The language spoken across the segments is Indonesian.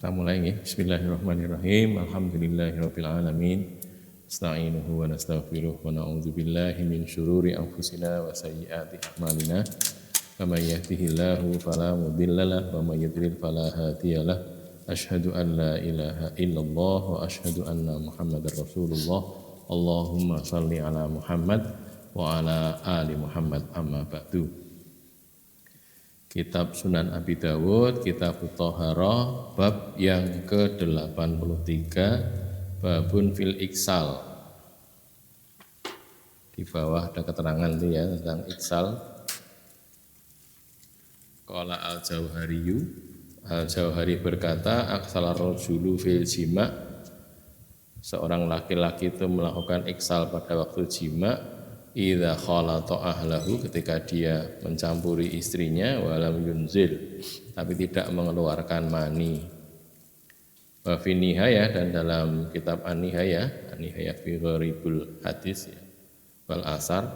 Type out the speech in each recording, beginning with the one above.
Kita mulai nggih. Bismillahirrahmanirrahim. Alhamdulillahirabbil alamin. Nasta'inuhu wa nastaghfiruh wa na'udzu billahi min syururi anfusina wa sayyiati a'malina. May yahdihillahu fala mudhillalah wa may yudlil fala hadiyalah. Asyhadu an la ilaha illallah wa asyhadu anna Muhammadar Rasulullah. Allahumma shalli ala Muhammad wa ala ali Muhammad, amma ba'du. Kitab Sunan Abi Dawud, Kitab Thaharah, bab yang ke-83, babun fil iksal. Di bawah ada keterangan itu ya tentang iksal. Qala Al-Jauhari berkata, aksal rajulu fil jima', seorang laki-laki itu melakukan iksal pada waktu jima', idza khalata ahlahu, ketika dia mencampuri istrinya, walam yunzil, tapi tidak mengeluarkan mani. Wa fi nihayah, dan dalam kitab An-Nihayah fi Gharibul Hadis ya, wal Asar,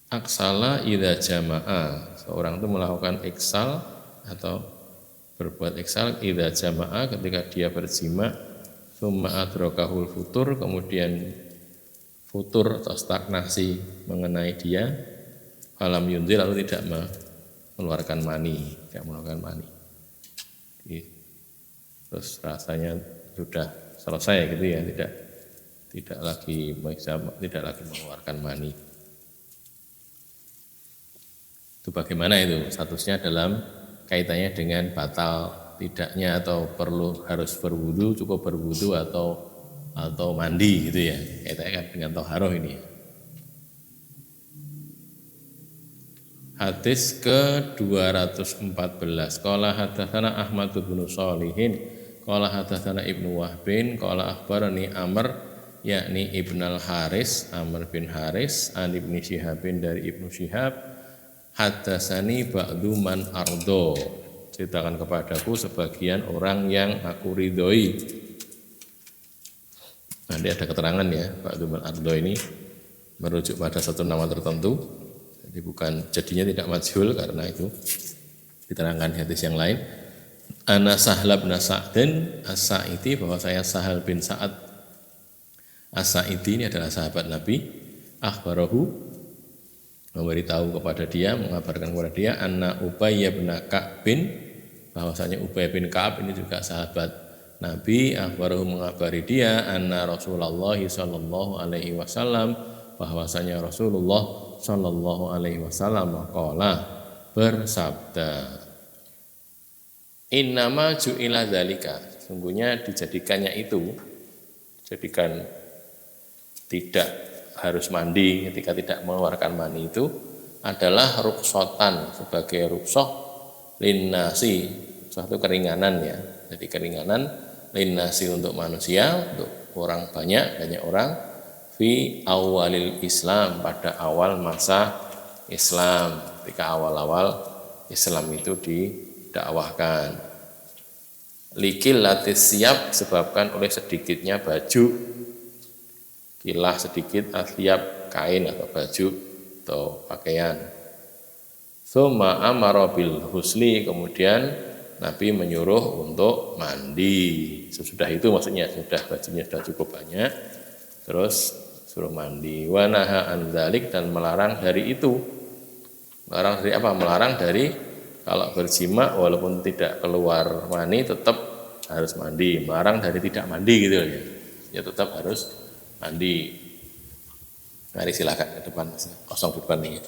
aksala idza jama'a, seorang itu melakukan iksal atau berbuat iksal idza jama'a, ketika dia berjima', summa adrakahul futur, kemudian futur atau stagnasi mengenai dia, falam yunzil, lalu tidak mengeluarkan mani, terus rasanya sudah selesai gitu ya, tidak lagi mengeluarkan mani. Itu bagaimana itu statusnya dalam kaitannya dengan batal tidaknya, atau harus berwudu, cukup berwudu atau mandi gitu ya, kaitannya kan dengan thaharah ini. Hadis ke-214. Qala hadatsana Ahmad bin Shalihin, qala hadatsana Ibnu Wahbin, qala akhbarani Amr yakni Ibn al-Haris, Amr bin Haris, an Ibnu Syihabin, dari Ibnu Syihab, hadatsani ba'du man ardo, ceritakan kepadaku sebagian orang yang aku ridhoi. Nanti ada keterangan ya, Pak Duman Ardo ini merujuk pada satu nama tertentu, jadi jadinya tidak majhul karena itu diterangkan di hadis yang lain. Ana Sahal bin Sa'din As-Sa'idi, bahwa saya Sahal bin Sa'ad As-Sa'idi ini adalah sahabat Nabi. Akhbarahu, memberitahu kepada dia, mengabarkan kepada dia, anna Ubay bin Ka'ab, bahwasanya Ubay bin Ka'ab ini juga sahabat Nabi. Akhbarahu, mengabari dia, anna Rasulullah sallallahu alaihi wasallam, bahwasanya Rasulullah sallallahu alaihi wasallam qala, bersabda, innama ju'ila dzalika, sungguhnya dijadikan tidak harus mandi ketika tidak mengeluarkan mani itu adalah rukhsatan, sebagai rukhsah linnasi, suatu keringanan ya, jadi keringanan linnasi untuk manusia, untuk orang banyak orang, fi awalil Islam, pada awal masa Islam, ketika awal-awal Islam itu didakwahkan. Likil latis siap, sebabkan oleh sedikitnya baju, kilah sedikit, asyab kain atau baju atau pakaian. Summa amara bil husli, kemudian Nabi menyuruh untuk mandi. Sesudah itu, maksudnya sudah bajunya sudah cukup banyak, terus suruh mandi. Wa naha an dzalik, dan melarang dari itu. Melarang dari apa? Melarang dari kalau berjima walaupun tidak keluar mani tetap harus mandi. Melarang dari tidak mandi gitu ya. Ya tetap harus mandi. Mari silakan ke depan, kosong di depan nih.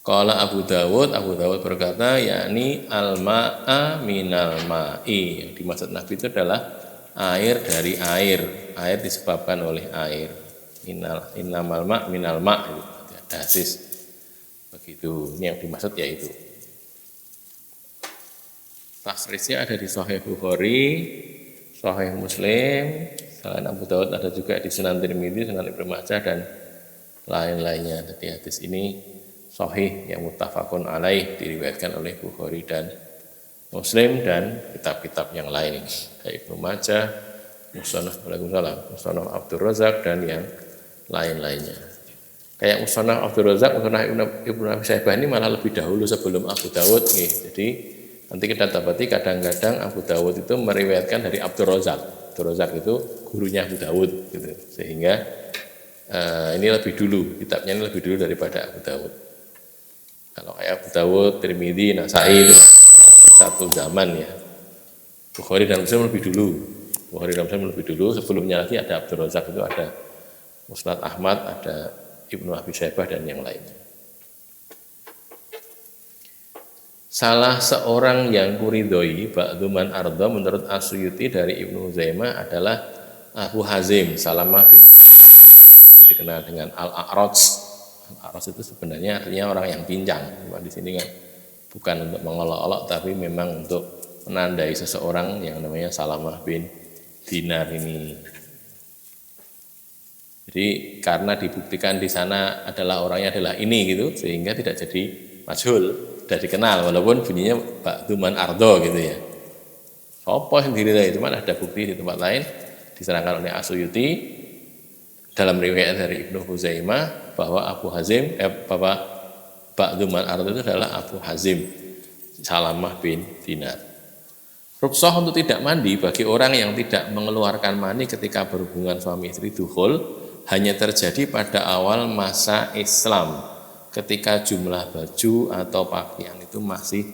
Qala Abu Dawud berkata, yakni al-ma'a minal ma'i, yang dimaksud Nabi itu adalah air dari air disebabkan oleh air. Innamal ma' minal ma', itu ada hadis begitu. Ini yang dimaksud yaitu. Takhrijnya ada di Sahih Bukhari, Sahih Muslim, selain Abu Dawud ada juga di Sunan Tirmidzi, Sunan Ibnu Majah, dan lain-lainnya. Jadi hadis ini sahih yang muttafaqun alaih, diriwayatkan oleh Bukhari dan Muslim dan kitab-kitab yang lain, kayak Ibnu Majah, Musnad Abdul Razak, dan yang lain-lainnya. Kayak Musnad Abdul Razak, Musnad Ibnu Abi Syaibah ini malah lebih dahulu sebelum Abu Dawud. Jadi Nanti kita dapati kadang-kadang Abu Dawud itu meriwayatkan dari Abdul Razak. Abdul Razak itu gurunya Abu Dawud gitu. Sehingga ini lebih dulu, kitabnya ini lebih dulu daripada Abu Dawud. Kalau kayak Abu Dawud, Tirmidzi, Nasai itu satu zaman ya. Bukhari dan Muslim lebih dulu. Bukhari dan Muslim lebih dulu. Sebelumnya lagi ada Abdul Razak, itu ada Musnad Ahmad, ada Ibnu Abi Syaibah dan yang lainnya. Salah seorang yang kuridhoi ba'duman ardo menurut As-Suyuti dari Ibnu Huzaimah adalah Abu Hazim Salamah bin dikenal dengan Al-A'raj. Al-A'raj itu sebenarnya artinya orang yang pincang. Cuma di sini kan bukan untuk mengolok-olok tapi memang untuk menandai seseorang yang namanya Salamah bin Dinar ini. Jadi karena dibuktikan di sana adalah orangnya adalah ini gitu, sehingga tidak jadi majhul. Sudah dikenal walaupun bunyinya ba'duman ardo gitu ya. Sopo sendiri itu mana ada bukti di tempat lain diserangkan oleh As-Suyuti dalam riwayat dari Ibnu Huzaimah bahwa Abu Hazim bahwa ba'duman ardo itu adalah Abu Hazim Salamah bin Dinar. Rukhsah untuk tidak mandi bagi orang yang tidak mengeluarkan mani ketika berhubungan suami istri dukhul hanya terjadi pada awal masa Islam, ketika jumlah baju atau pakaian itu masih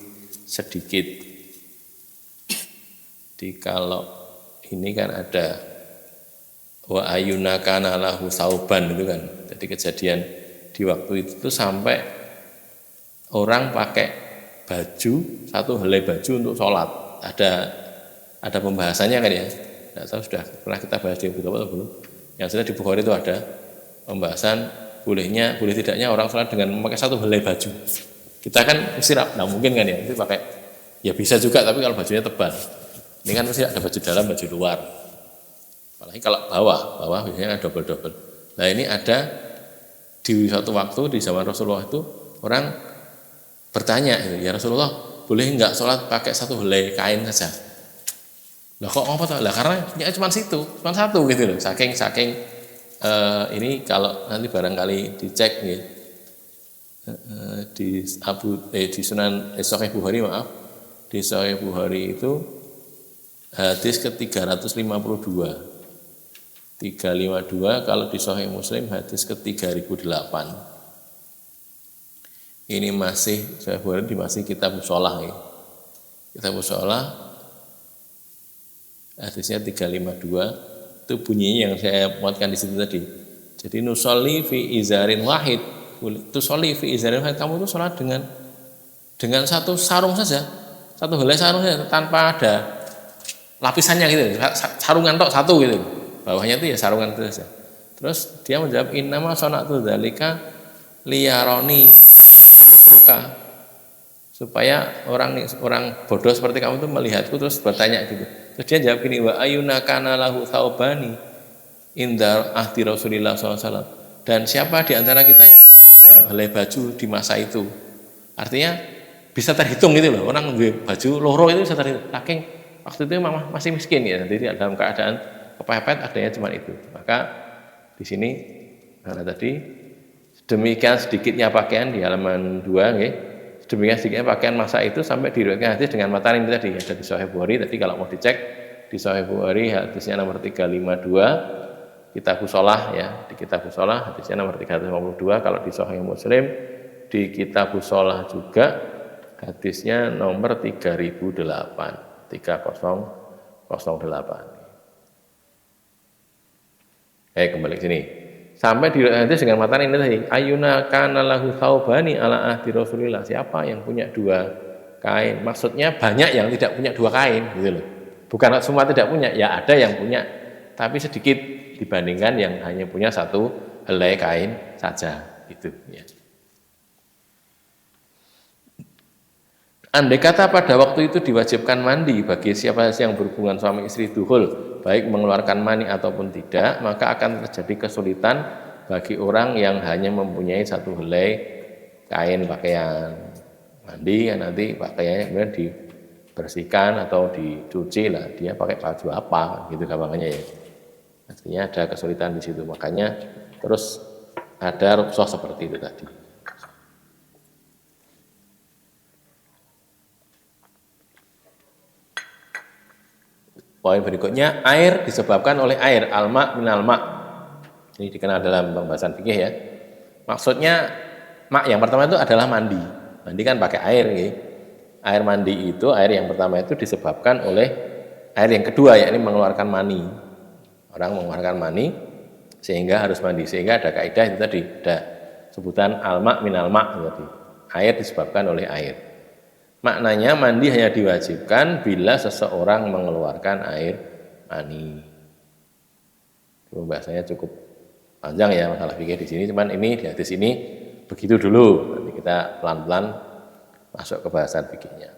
sedikit. Jadi kalau ini kan ada wa ayuna kana lahu sauban itu kan. Jadi kejadian di waktu itu sampai orang pakai baju, satu helai baju untuk sholat. Ada pembahasannya kan ya. Tidak tahu sudah pernah kita bahas di buku atau belum. Yang sudah di Bukhari itu ada pembahasan boleh tidaknya orang sholat dengan memakai satu helai baju. Kita kan mesti nah mungkin kan ya, itu pakai ya bisa juga, tapi kalau bajunya tebal. Ini kan mesti ada baju dalam, baju luar. Apalagi kalau bawah biasanya ada double. Nah ini ada di suatu waktu di zaman Rasulullah itu orang bertanya, ya Rasulullah boleh enggak sholat pakai satu helai kain saja? Lah kok apa tuh? Lah karena ya cuma satu gitu loh. Saking ini kalau nanti barangkali dicek nih di Sunan Sahih Bukhari di Sahih Bukhari itu hadis ke-352 kalau di Sahih Muslim hadis ke-3008. Ini masih Sahih Bukhari masih kitab Shalah ya. Kitab Shalah hadisnya 352 itu bunyinya yang saya muatkan di situ tadi. Jadi nusolli fi izarin wahid. Tusolli fi izarin wahid, kamu itu sholat dengan satu sarung saja, satu helai sarung saja tanpa ada lapisannya gitu. Sarungan tok satu gitu. Bawahnya itu ya sarungan itu saja. Terus dia menjawab innama sonatu dzalika liyaroni musruka. Supaya orang bodoh seperti kamu itu melihatku terus bertanya gitu. Terus dia jawab gini, wa ayuna kana lahu tsaubani inda ahdi Rasulillah SAW. Dan siapa di antara kita yang punya dua helai baju di masa itu? Artinya bisa terhitung gitu loh. Orang baju loro itu bisa terhitung. Saking waktu itu masih miskin ya. Jadi dalam keadaan kepepet adanya cuma itu. Maka di sini karena tadi demikian sedikitnya pakaian di halaman 2 nggih. Demikian sedikitnya pakaian masa itu sampai diriwayatkan hadis dengan matan ini tadi ada di Sahih Bukhari. Tadi kalau mau dicek di Sahih Bukhari hadisnya nomor 352, Kitabus Shalah ya, di Kitabus Shalah hadisnya nomor 352. Kalau di Sahih Muslim di Kitabus Shalah juga hadisnya nomor 3008. Kembali ke sini. Sampai di hadis dengan matan ini tadi, ayuna kana lahu tsaubani ala ahdi Rasulillah. Siapa yang punya dua kain? Maksudnya banyak yang tidak punya dua kain gitu loh. Bukan semua tidak punya, ya ada yang punya, tapi sedikit dibandingkan yang hanya punya satu helai kain saja gitu ya. Andai kata pada waktu itu diwajibkan mandi bagi siapa yang berhubungan suami istri duhul, baik mengeluarkan mani ataupun tidak, maka akan terjadi kesulitan bagi orang yang hanya mempunyai satu helai kain pakaian. Mandi kan nanti pakaiannya kemudian dibersihkan atau dicuci lah, dia pakai baju apa gitu gampangannya ya. Artinya ada kesulitan di situ, makanya terus ada rukhsah seperti itu tadi. Poin berikutnya, air disebabkan oleh air, alma minal ma. Ini dikenal dalam pembahasan fikih ya. Maksudnya mak yang pertama itu adalah mandi. Mandi kan pakai air gitu. Air mandi itu, air yang pertama itu disebabkan oleh air yang kedua, yakni mengeluarkan mani. Orang mengeluarkan mani sehingga harus mandi. Sehingga ada kaidah itu tadi, ada sebutan alma minal ma tadi. Air disebabkan oleh air. Maknanya mandi hanya diwajibkan bila seseorang mengeluarkan air mani. Pembahasannya cukup panjang ya masalah fikih di sini, cuman ini di hadis ini begitu dulu. Nanti kita pelan-pelan masuk ke bahasan fikihnya.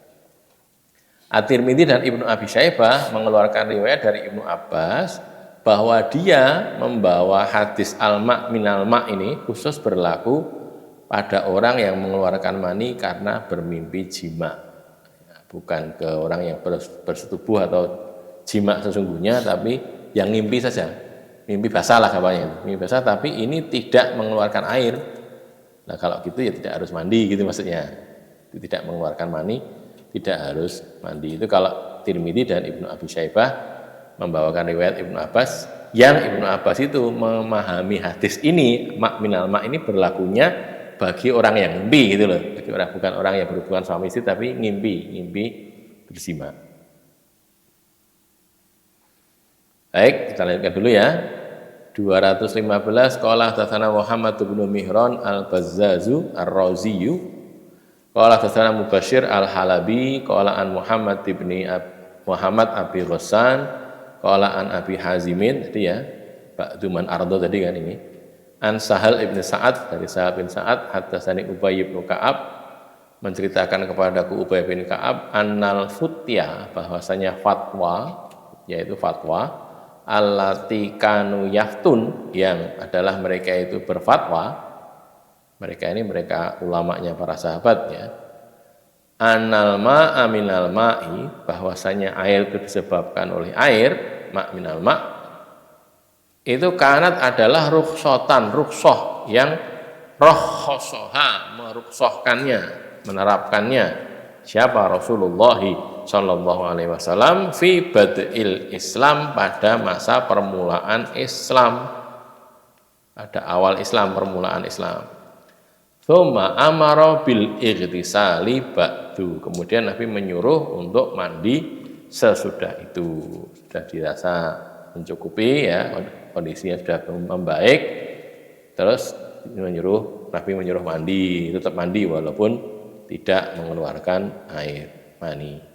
At-Tirmidzi dan Ibnu Abi Syaibah mengeluarkan riwayat dari Ibnu Abbas bahwa dia membawa hadis al-ma' minal ma' ini khusus berlaku pada orang yang mengeluarkan mani karena bermimpi jima. Bukan ke orang yang bersetubuh atau jima sesungguhnya, tapi yang mimpi saja. Mimpi basah lah kabarnya. Mimpi basah tapi ini tidak mengeluarkan air. Nah kalau gitu ya tidak harus mandi gitu maksudnya. Tidak mengeluarkan mani, tidak harus mandi. Itu kalau Tirmidzi dan Ibnu Abi Syaibah membawakan riwayat Ibnu Abbas, yang Ibnu Abbas itu memahami hadis ini, mak minal mak ini berlakunya bagi orang yang ngimpi gitu loh. Jadi bukan orang yang berhubungan suami istri tapi ngimpi berzina. Baik, kita lanjutkan dulu ya. 215 qala hadatsana Muhammad bin Mihran al-Bazzazu ar-Raziyu qala hadatsana Mubashir al-Halabi qala an Muhammad bin Muhammad Abi Ghassan qala an Abi Hazimin tadi ya Pak Duman Ardo tadi kan ini an Sahal ibn Sa'ad dari Sahal bin Sa'ad hadatsani Ubay bin Ka'ab menceritakan kepadaku Ubay bin Ka'ab annal futya bahwasanya fatwa yaitu fatwa allati kanu yaftun yang adalah mereka itu berfatwa, mereka ini mereka ulamanya para sahabat ya, annal ma'a minal ma'i bahwasanya air itu disebabkan oleh air, ma' minal ma' itu kanat adalah rukhsatan, rukhsah yang rohkhosoha merukhsahkannya, menerapkannya siapa Rasulullah Shallallahu Alaihi Wasallam fi badil Islam pada masa permulaan Islam, pada awal Islam, permulaan Islam. Tsumma amara bil ightisali ba'du. Kemudian Nabi menyuruh untuk mandi sesudah itu. Sudah dirasa mencukupi ya, kondisinya sudah membaik. Terus Nabi menyuruh mandi, tetap mandi walaupun tidak mengeluarkan air mani.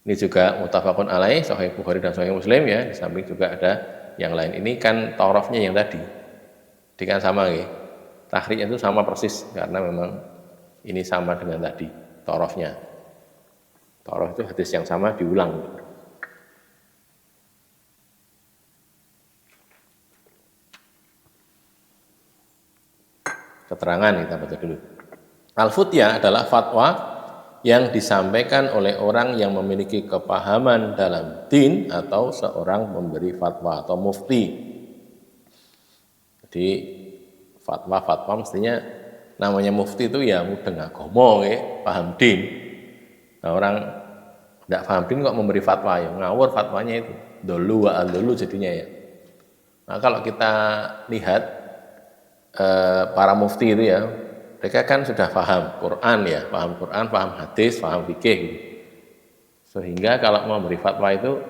Ini juga muttafaqun alaih, Sahih Bukhari dan Sahih Muslim ya. Di samping juga ada yang lain. Ini kan ta'arufnya yang tadi. Jadi kan sama ya. Tahrij itu sama persis karena memang ini sama dengan tadi ta'arufnya. Ta'aruf itu hadis yang sama diulang. Keterangan kita baca dulu. Al-Futya adalah fatwa yang disampaikan oleh orang yang memiliki kepahaman dalam din atau seorang memberi fatwa atau mufti. Jadi fatwa mestinya namanya mufti itu ya mudeng agama ya, paham din. Nah, orang tidak paham din kok memberi fatwa ya ngawur fatwanya itu. Dulu wa al-dulu jadinya ya. Nah, kalau kita lihat para mufti itu ya, mereka kan sudah paham Quran ya, paham Quran, paham hadis, paham fikih gitu. Sehingga kalau mau beri fatwa itu,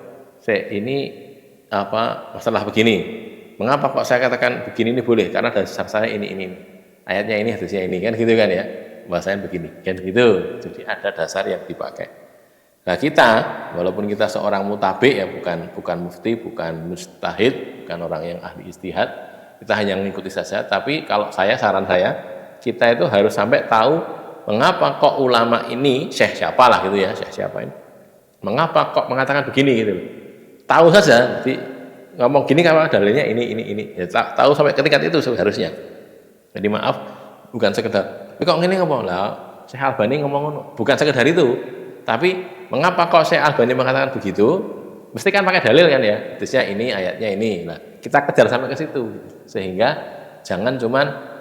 ini masalah begini. Mengapa kok saya katakan begini ini boleh? Karena dasar saya ini. Ayatnya ini, hadisnya ini kan gitu kan ya. Bahasanya begini, kan gitu. Jadi ada dasar yang dipakai. Nah kita, walaupun kita seorang mutabi ya, bukan mufti, bukan mujtahid, bukan orang yang ahli ijtihad, kita hanya mengikuti saja. Tapi kalau saran saya, kita itu harus sampai tahu mengapa kok ulama ini, syekh siapa lah gitu ya, syekh siapa ini, mengapa kok mengatakan begini gitu. Tahu saja, jadi ngomong gini kalau dalilnya ini. Ya, tahu sampai ketika itu seharusnya. Jadi maaf, bukan sekedar, tapi kok ini ngomong lah, Syekh Albani ngomong, bukan sekedar itu. Tapi mengapa kok Syekh Albani mengatakan begitu? Mesti kan pakai dalil kan ya, hadisnya ini, ayatnya ini. Nah, kita kejar sampai ke situ, sehingga jangan cuman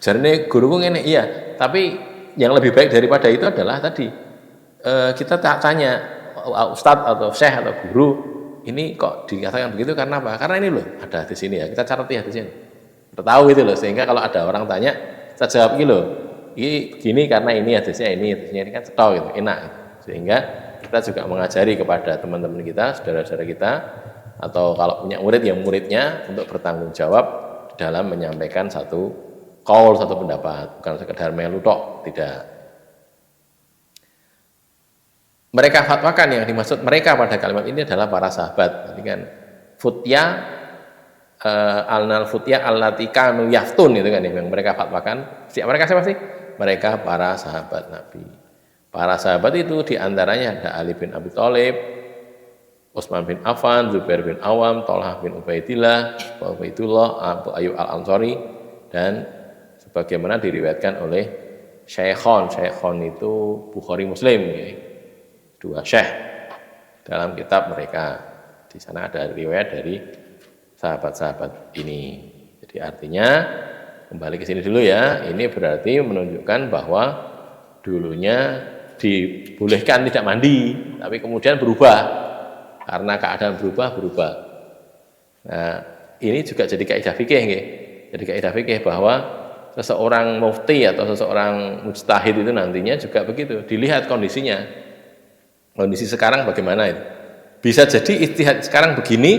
jarine guruku ngene iya, tapi yang lebih baik daripada itu adalah tadi kita tanya ustadz atau syekh atau guru, ini kok dikatakan begitu karena apa? Karena ini loh, ada di sini ya, kita carati hadis ini. Kita tahu itu loh, sehingga kalau ada orang tanya, kita jawab gitu loh. Ini gini karena ini hadisnya ini kan tahu gitu, enak. Gitu. Sehingga kita juga mengajari kepada teman-teman kita, saudara-saudara kita, atau kalau punya murid yang muridnya untuk bertanggung jawab dalam menyampaikan satu qaul, satu pendapat, bukan sekedar melu tok, tidak. Mereka fatwakan, yang dimaksud mereka pada kalimat ini adalah para sahabat. Jadi kan futya alnal futya allati kanu yaftun itu kan yang mereka fatwakan. Mereka siapa sih? Mereka para sahabat Nabi. Para sahabat itu diantaranya ada Ali bin Abi Thalib, Utsman bin Affan, Zubair bin Awam, Thalhah bin Ubaidillah, Abu Ayyub al-Ansari, dan sebagaimana diriwayatkan oleh Syekhon itu Bukhari Muslim, dua syekh dalam kitab mereka. Di sana ada riwayat dari sahabat-sahabat ini. Jadi artinya kembali ke sini dulu ya. Ini berarti menunjukkan bahwa dulunya dibolehkan tidak mandi, tapi kemudian berubah karena keadaan berubah. Nah, ini juga jadi kaidah fikih nggih. Jadi kaidah fikih bahwa seseorang mufti atau seseorang mujtahid itu nantinya juga begitu, dilihat kondisinya. Kondisi sekarang bagaimana itu? Bisa jadi ijtihad sekarang begini,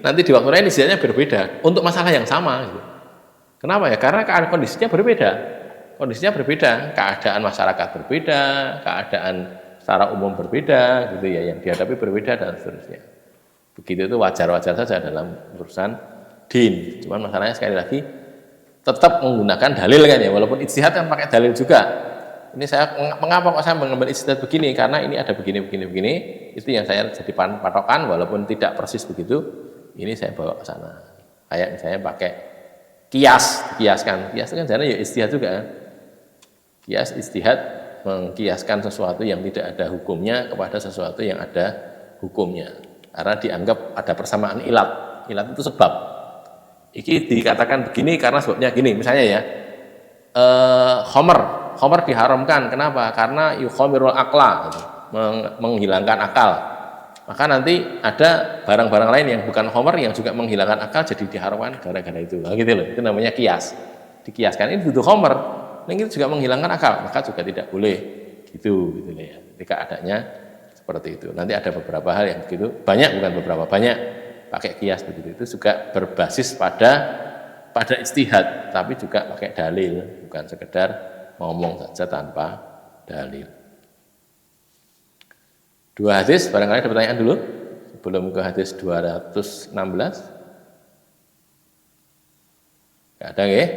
nanti di waktu lain ijtihadnya berbeda untuk masalah yang sama. Gitu. Kenapa ya? Karena kondisinya berbeda. Kondisinya berbeda, keadaan masyarakat berbeda, keadaan secara umum berbeda, gitu ya, yang dihadapi berbeda dan seterusnya. Begitu itu wajar-wajar saja dalam urusan din. Cuman masalahnya sekali lagi tetap menggunakan dalil kan ya, walaupun ijtihad kan pakai dalil juga. Ini saya mengapa kok saya mengambil ijtihad begini? Karena ini ada begini. Itu yang saya jadi patokan, walaupun tidak persis begitu. Ini saya bawa ke sana. Kayak misalnya pakai kiaskan. Kias itu kan sebenarnya ya ijtihad juga kan. Kias ijtihad mengkiaskan sesuatu yang tidak ada hukumnya kepada sesuatu yang ada hukumnya. Karena dianggap ada persamaan ilat. Ilat itu sebab. Iki dikatakan begini karena sebabnya gini. Misalnya ya, Khomer diharamkan. Kenapa? Karena yukhomirul akla, gitu. Menghilangkan akal. Maka nanti ada barang-barang lain yang bukan khomer yang juga menghilangkan akal jadi diharamkan gara-gara itu. Nah, gitu loh. Itu namanya kias. Dikiaskan ini duduk khomer, ini juga menghilangkan akal, maka juga tidak boleh gitu loh ya. Jika adanya seperti itu. Nanti ada beberapa hal yang begitu, banyak pakai kias begitu. Itu juga berbasis pada ijtihad, tapi juga pakai dalil, bukan sekedar ngomong saja tanpa dalil. Dua hadis, barangkali ada pertanyaan dulu sebelum ke hadis 216. Enggak ada nggih?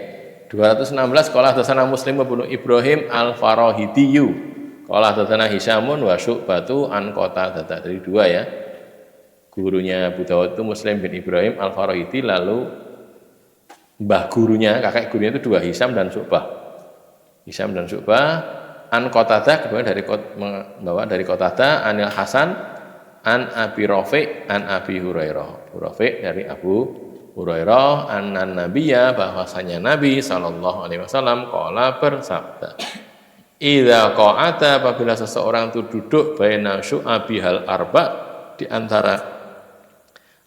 216 qala hadatsana Muslim bin Ibrahim al-Farahidiyyu qala hadatsana Hisyamun wa Syu'batu an Qatadah. Dari dua ya. Gurunya Abu Dawud itu Muslim bin Ibrahim al-Farahidi, lalu mbah gurunya, kakek gurunya itu dua, Hisyam dan Syu'bah. An Qatadah, kemudian membawa dari Qatadah, Anil Hasan an Abi Rafi' an Abi Hurairah. Rafi' dari Abu Hurairah annan nabiyya, bahwasanya Nabi sallallahu alaihi wasallam qala bersabda, idza qa'ata, apabila seseorang itu duduk baina syu'abihal arba, di antara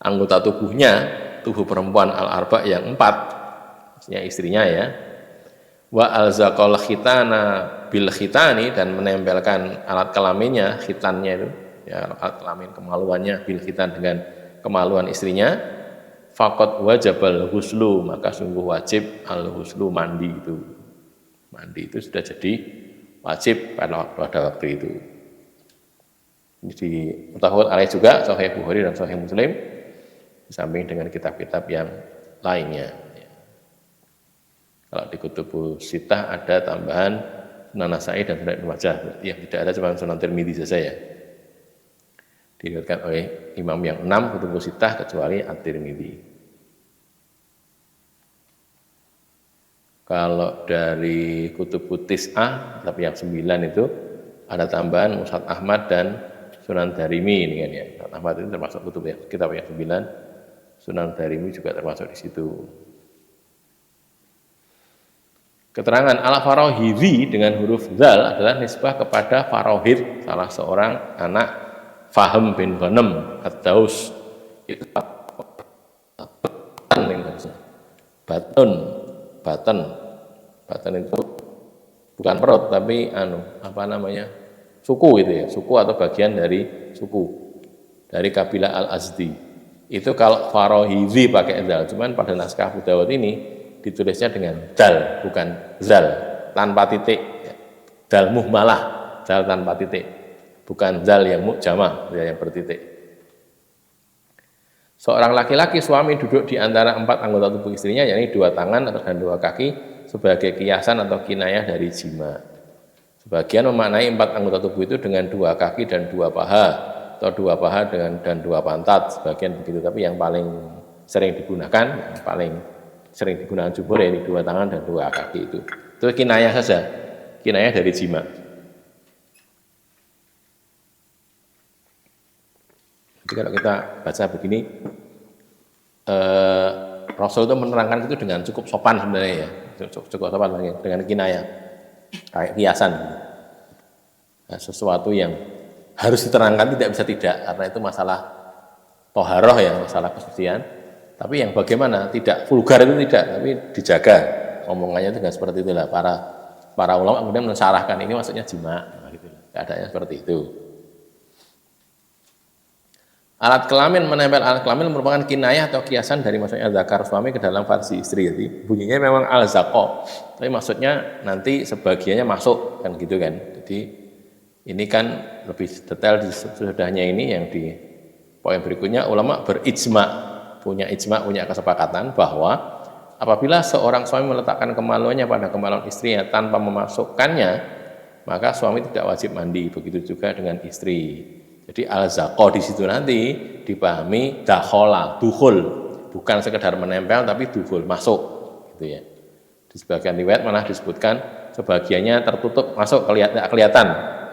anggota tubuhnya, tubuh perempuan al-arba yang 4, maksudnya istrinya ya, wa alzaqal khitana bil khitani, dan menempelkan alat kelaminnya, khitannya itu ya, alat kelamin kemaluannya, bil khitan, dengan kemaluan istrinya, faqad wajabal huslu, maka sungguh wajib al huslu, mandi itu sudah jadi wajib pada waktu itu. Ini di mutafaqun alaih juga, Sahih Bukhari dan Sahih Muslim, di samping dengan kitab-kitab yang lainnya. Kalau di Kutubus Sittah ada tambahan Sunan Nasa'i dan Sunan Ibnu Majah, berarti yang tidak ada cuma Sunan Tirmidzi saja ya. Diriwayatkan oleh imam yang 6 Kutubus Sittah kecuali At-Tirmidzi. Kalau dari Kutubut Tis'ah, tapi yang 9 itu ada tambahan Musnad Ahmad dan Sunan Darimi ini kan ya. Musnad Ahmad itu termasuk kitab yang 9, Sunan Darimi juga termasuk di situ. Keterangan al-Farahidhi dengan huruf zal adalah nisbah kepada Farahid, salah seorang anak Fahm bin Ghanem Ad-Daus itu baton, baton itu bukan perut tapi suku itu ya, suku atau bagian dari suku dari kabilah Al-Azdi. Itu kalau Farohizi pakai zal, cuman pada naskah Abu Dawud ini ditulisnya dengan dal, bukan zal, tanpa titik. Dal muhmalah, zal tanpa titik, bukan zal yang mukjamah, yang bertitik. Seorang laki-laki suami duduk di antara 4 anggota tubuh istrinya, yakni 2 tangan dan 2 kaki, sebagai kiasan atau kinayah dari jima. Sebagian memaknai 4 anggota tubuh itu dengan 2 kaki dan 2 paha, atau 2 paha dan 2 pantat, sebagian begitu. Tapi yang paling sering digunakan, jumhur ya, 2 tangan dan 2 kaki itu kinayah saja, kinayah dari jima. Jadi kalau kita baca begini, Rasul itu menerangkan itu dengan cukup sopan sebenarnya ya, cukup sopan dengan kinayah, kayak kiasan. Nah, sesuatu yang harus diterangkan tidak bisa tidak, karena itu masalah toharoh ya, masalah kesucian. Tapi yang bagaimana, tidak vulgar itu tidak, tapi dijaga omongannya dengan seperti itulah. Para ulama kemudian mensyarahkan ini maksudnya jima, nah, gitu. Keadaannya seperti itu. Alat kelamin, menempel alat kelamin merupakan kinayah atau kiasan dari maksudnya zakar suami ke dalam farsi istri. Jadi bunyinya memang al-zaqo, tapi maksudnya nanti sebagiannya masuk kan gitu kan. Jadi ini kan lebih detail di sesudahnya ini, yang di poin berikutnya ulama berijma, punya kesepakatan bahwa apabila seorang suami meletakkan kemaluannya pada kemaluan istrinya tanpa memasukkannya, maka suami tidak wajib mandi. Begitu juga dengan istri. Jadi al-zaqo di situ nanti dipahami dakhola, dukhul, bukan sekedar menempel tapi dukhul, masuk gitu ya. Di sebagian riwayat malah disebutkan sebagiannya tertutup, masuk kelihatan,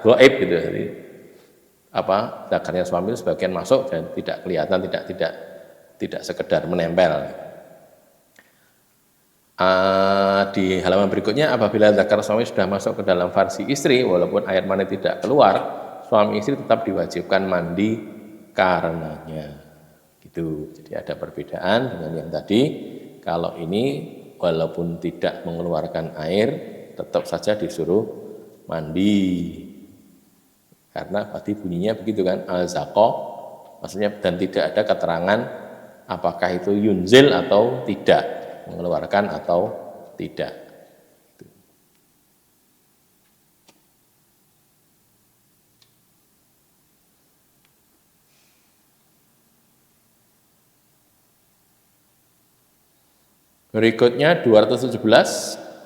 gaib gitu. Jadi zakarnya suami itu sebagian masuk dan tidak kelihatan, tidak sekedar menempel. Di halaman berikutnya, apabila zakar suami sudah masuk ke dalam farsi istri, walaupun air mani tidak keluar, suami istri tetap diwajibkan mandi karenanya. Gitu. Jadi ada perbedaan dengan yang tadi. Kalau ini walaupun tidak mengeluarkan air, tetap saja disuruh mandi. Karena tadi bunyinya begitu kan, al-zaqo, maksudnya dan tidak ada keterangan apakah itu yunzil atau tidak, mengeluarkan atau tidak. Berikutnya 217,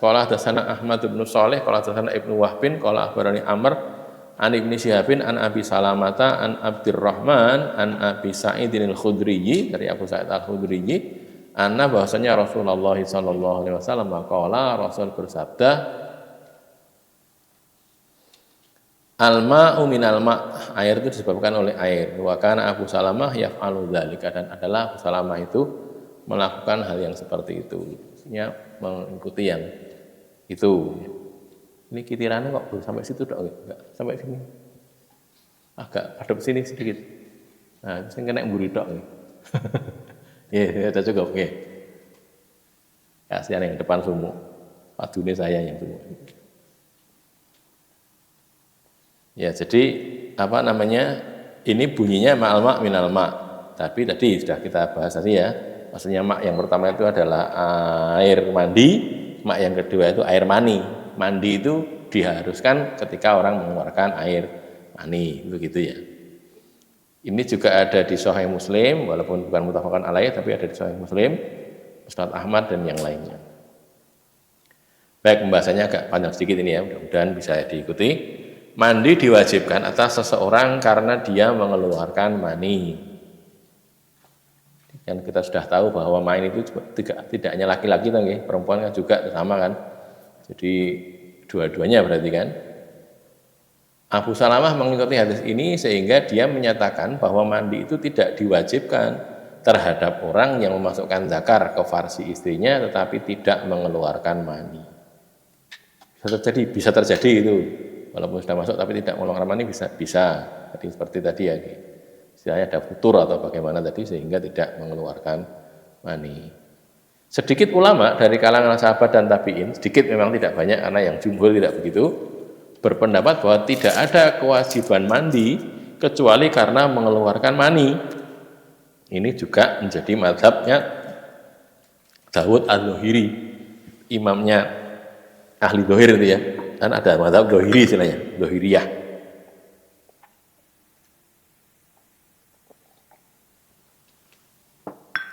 qala hadatsana Ahmad bin Shalih, qala hadatsana Ibnu Wahbin, qala akhbarani Amr an Ibnu Syihabin an Abi Salamata an Abdurrahman an Abi Sa'idin al-Khudri, dari Abu Sa'id al-Khudri, anna bahwasanya Rasulullah sallallahu alaihi wasallam qala, Rasul bersabda, al-ma'u minal ma', air itu disebabkan oleh air. Wa kana Abu Salamah yaf'alu dzalika, dan adalah Abu Salamah itu melakukan hal yang seperti itu, maksudnya mengikuti yang itu. Ini kitirannya kok belum sampai situ dok, enggak sampai sini, agak hadap sini sedikit. Nah, saya kena mburi dok nih. Ya, sudah cukup. Oke. Kasihan yang depan sumuk, padune saya yang sumuk. Ya, jadi ini bunyinya ma'al ma' minal ma'. Tapi tadi sudah kita bahas tadi ya. Maksudnya mak yang pertama itu adalah air mandi, mak yang kedua itu air mani. Mandi itu diharuskan ketika orang mengeluarkan air mani, begitu ya. Ini juga ada di Sahih Muslim, walaupun bukan muttafaqun alaih, tapi ada di Sahih Muslim, Musnad Ahmad dan yang lainnya. Baik, pembahasannya agak panjang sedikit ini ya, mudah-mudahan bisa diikuti. Mandi diwajibkan atas seseorang karena dia mengeluarkan mani. Yang kita sudah tahu bahwa mani itu tidak hanya laki-laki, perempuan kan juga sama kan. Jadi dua-duanya berarti kan. Abu Salamah mengikuti hadis ini sehingga dia menyatakan bahwa mandi itu tidak diwajibkan terhadap orang yang memasukkan zakar ke farsi istrinya tetapi tidak mengeluarkan mani. Bisa terjadi itu. Walaupun sudah masuk tapi tidak mengeluarkan mani bisa. Jadi seperti tadi ya. istilahnya ada futur atau bagaimana tadi sehingga tidak mengeluarkan mani. Sedikit ulama dari kalangan sahabat dan tabi'in, sedikit memang tidak banyak karena yang jumhur tidak begitu, berpendapat bahwa tidak ada kewajiban mandi kecuali karena mengeluarkan mani. Ini juga menjadi mazhabnya Dawud al-Zahiri, imamnya ahli zahir itu ya. Kan ada mazhab zahiri istilahnya, zahiriyah.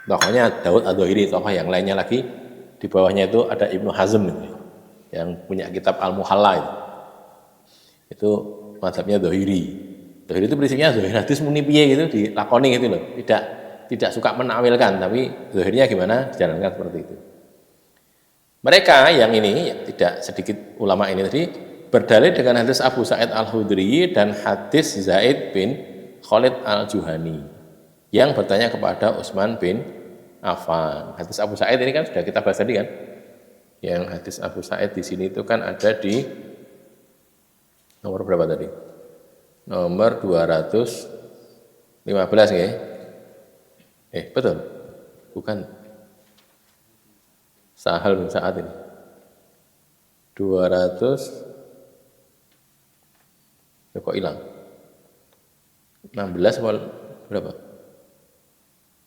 Tokohnya Dawud al-Zahiri, tokoh yang lainnya lagi di bawahnya itu ada Ibnu Hazm itu, yang punya kitab Al-Muhalla itu mazhabnya Zahiri. Zahiri itu prinsipnya zahir hadis muni piye gitu dilakoni gitu loh. Tidak suka menawilkan, tapi zahirnya gimana dijalankan seperti itu. Mereka yang ini tidak sedikit ulama ini tadi berdalil dengan hadis Abu Sa'id Al-Khudri dan hadis Zaid bin Khalid Al-Juhani yang bertanya kepada Utsman bin Affan. Hadis Abu Sa'id ini kan sudah kita bahas tadi kan. Yang hadis Abu Sa'id di sini itu kan ada di nomor berapa tadi? Nomor 215 ya. Betul. Bukan Sahal bin Sa'ad ini. 200 kok hilang? 16 berapa?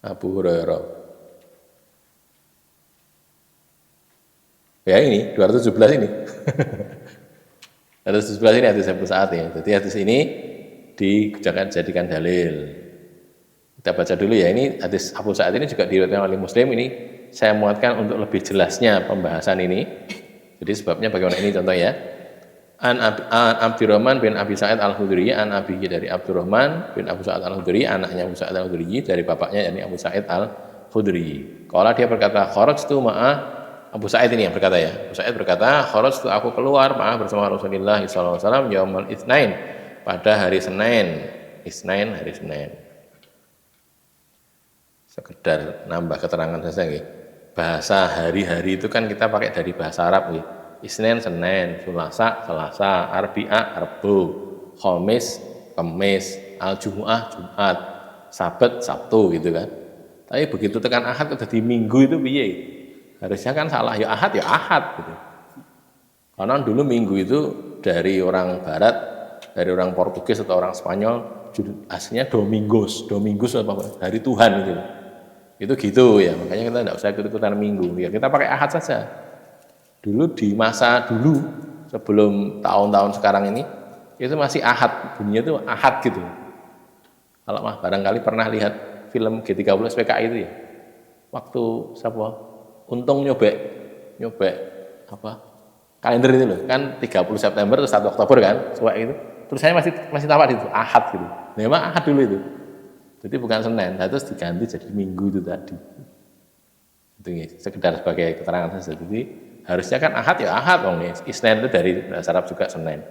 Abu Hurairah. Ya ini 217 ini. 217 ini hadis Abu Sa'ad ya. Jadi hadis ini dijadikan dalil. Kita baca dulu ya. Ini hadis Abu Sa'ad ini juga diriwayatkan oleh Muslim. Ini saya muatkan untuk lebih jelasnya pembahasan ini. Jadi sebabnya bagaimana ini contoh ya. An Abdurrahman bin Abi Sa'id Al-Khudri, an abihi dari Abdurrahman bin Abu Sa'id Al-Khudri, anaknya Abu Sa'id Al-Khudri, dari bapaknya yakni Abu Sa'id Al-Khudri. Qala dia berkata, kharajtu ma'a, Abu Sa'id ini yang berkata ya. Abu Sa'id berkata, kharajtu aku keluar ma'a bersama Rasulullah sallallahu alaihi wasallam yaumul Itsnain, pada hari Senin. Itsnain hari Senin. Sekedar nambah keterangan saja nggih. Bahasa hari-hari itu kan kita pakai dari bahasa Arab nggih. Isnin, Senin, Selasa, Selasa, Arbi'a, Rebo, Khamis, Kamis, Al-Jumu'ah, Jumat, Sabat, Sabtu gitu kan. Tapi begitu tekan Ahad udah di Minggu itu piye? Harusnya kan salah ya Ahad gitu. Karena dulu Minggu itu dari orang Barat, dari orang Portugis atau orang Spanyol, aslinya Domingos apa hari Tuhan gitu. Itu gitu ya, makanya kita tidak usah ikut-ikutan Minggu. Ya kita pakai Ahad saja. Dulu di masa dulu sebelum tahun-tahun sekarang ini itu masih Ahad, bunyinya itu Ahad gitu. Kalau mah barangkali pernah lihat film G30 SPKI itu ya. Waktu siapa? Untung nyobek apa? Kalender itu loh, kan 30 September terus 1 Oktober kan, suwe itu. Terus saya masih tahu itu Ahad gitu. Memang Ahad dulu itu. Jadi bukan Senin, nah, terus diganti jadi Minggu itu tadi. Itu ya, sekedar sebagai keterangan saja. Jadi harusnya kan Ahad ya Ahad, Isnin itu dari bahasa Arab juga Senin.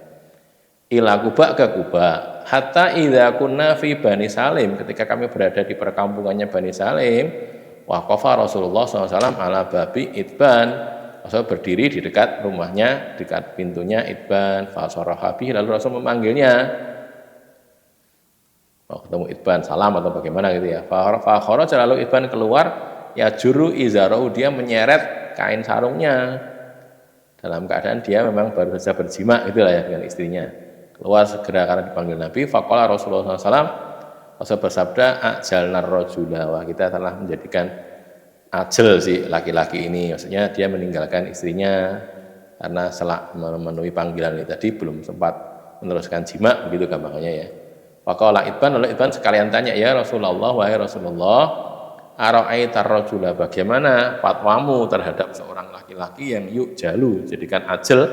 Ila Kuba ke Kuba, hatta idza kunna fi Bani Salim, ketika kami berada di perkampungannya Bani Salim, waqafa Rasulullah SAW ala babi Itban, Rasul berdiri di dekat rumahnya, dekat pintunya Itban, fa saraha bihi, lalu Rasul memanggilnya. Ketemu Itban, salam atau bagaimana gitu ya. Fa kharaja, lalu Itban keluar, ya juru izarahu, dia menyeret kain sarungnya dalam keadaan dia memang baru saja berjima itulah ya dengan istrinya. Keluar segera karena dipanggil Nabi. Faqala Rasulullah SAW, Rasul bersabda, ajalnar rajula, wah kita telah menjadikan ajal si laki-laki ini, maksudnya dia meninggalkan istrinya karena setelah memenuhi panggilan ini tadi belum sempat meneruskan jima, begitu gampangnya ya. Faqala Itban, lalu Itban sekalian tanya, ya Rasulullah, wahai Rasulullah, ara'aitar rajula, bagaimana fatwamu terhadap seorang laki-laki yang yuk jalu, jadikan ajal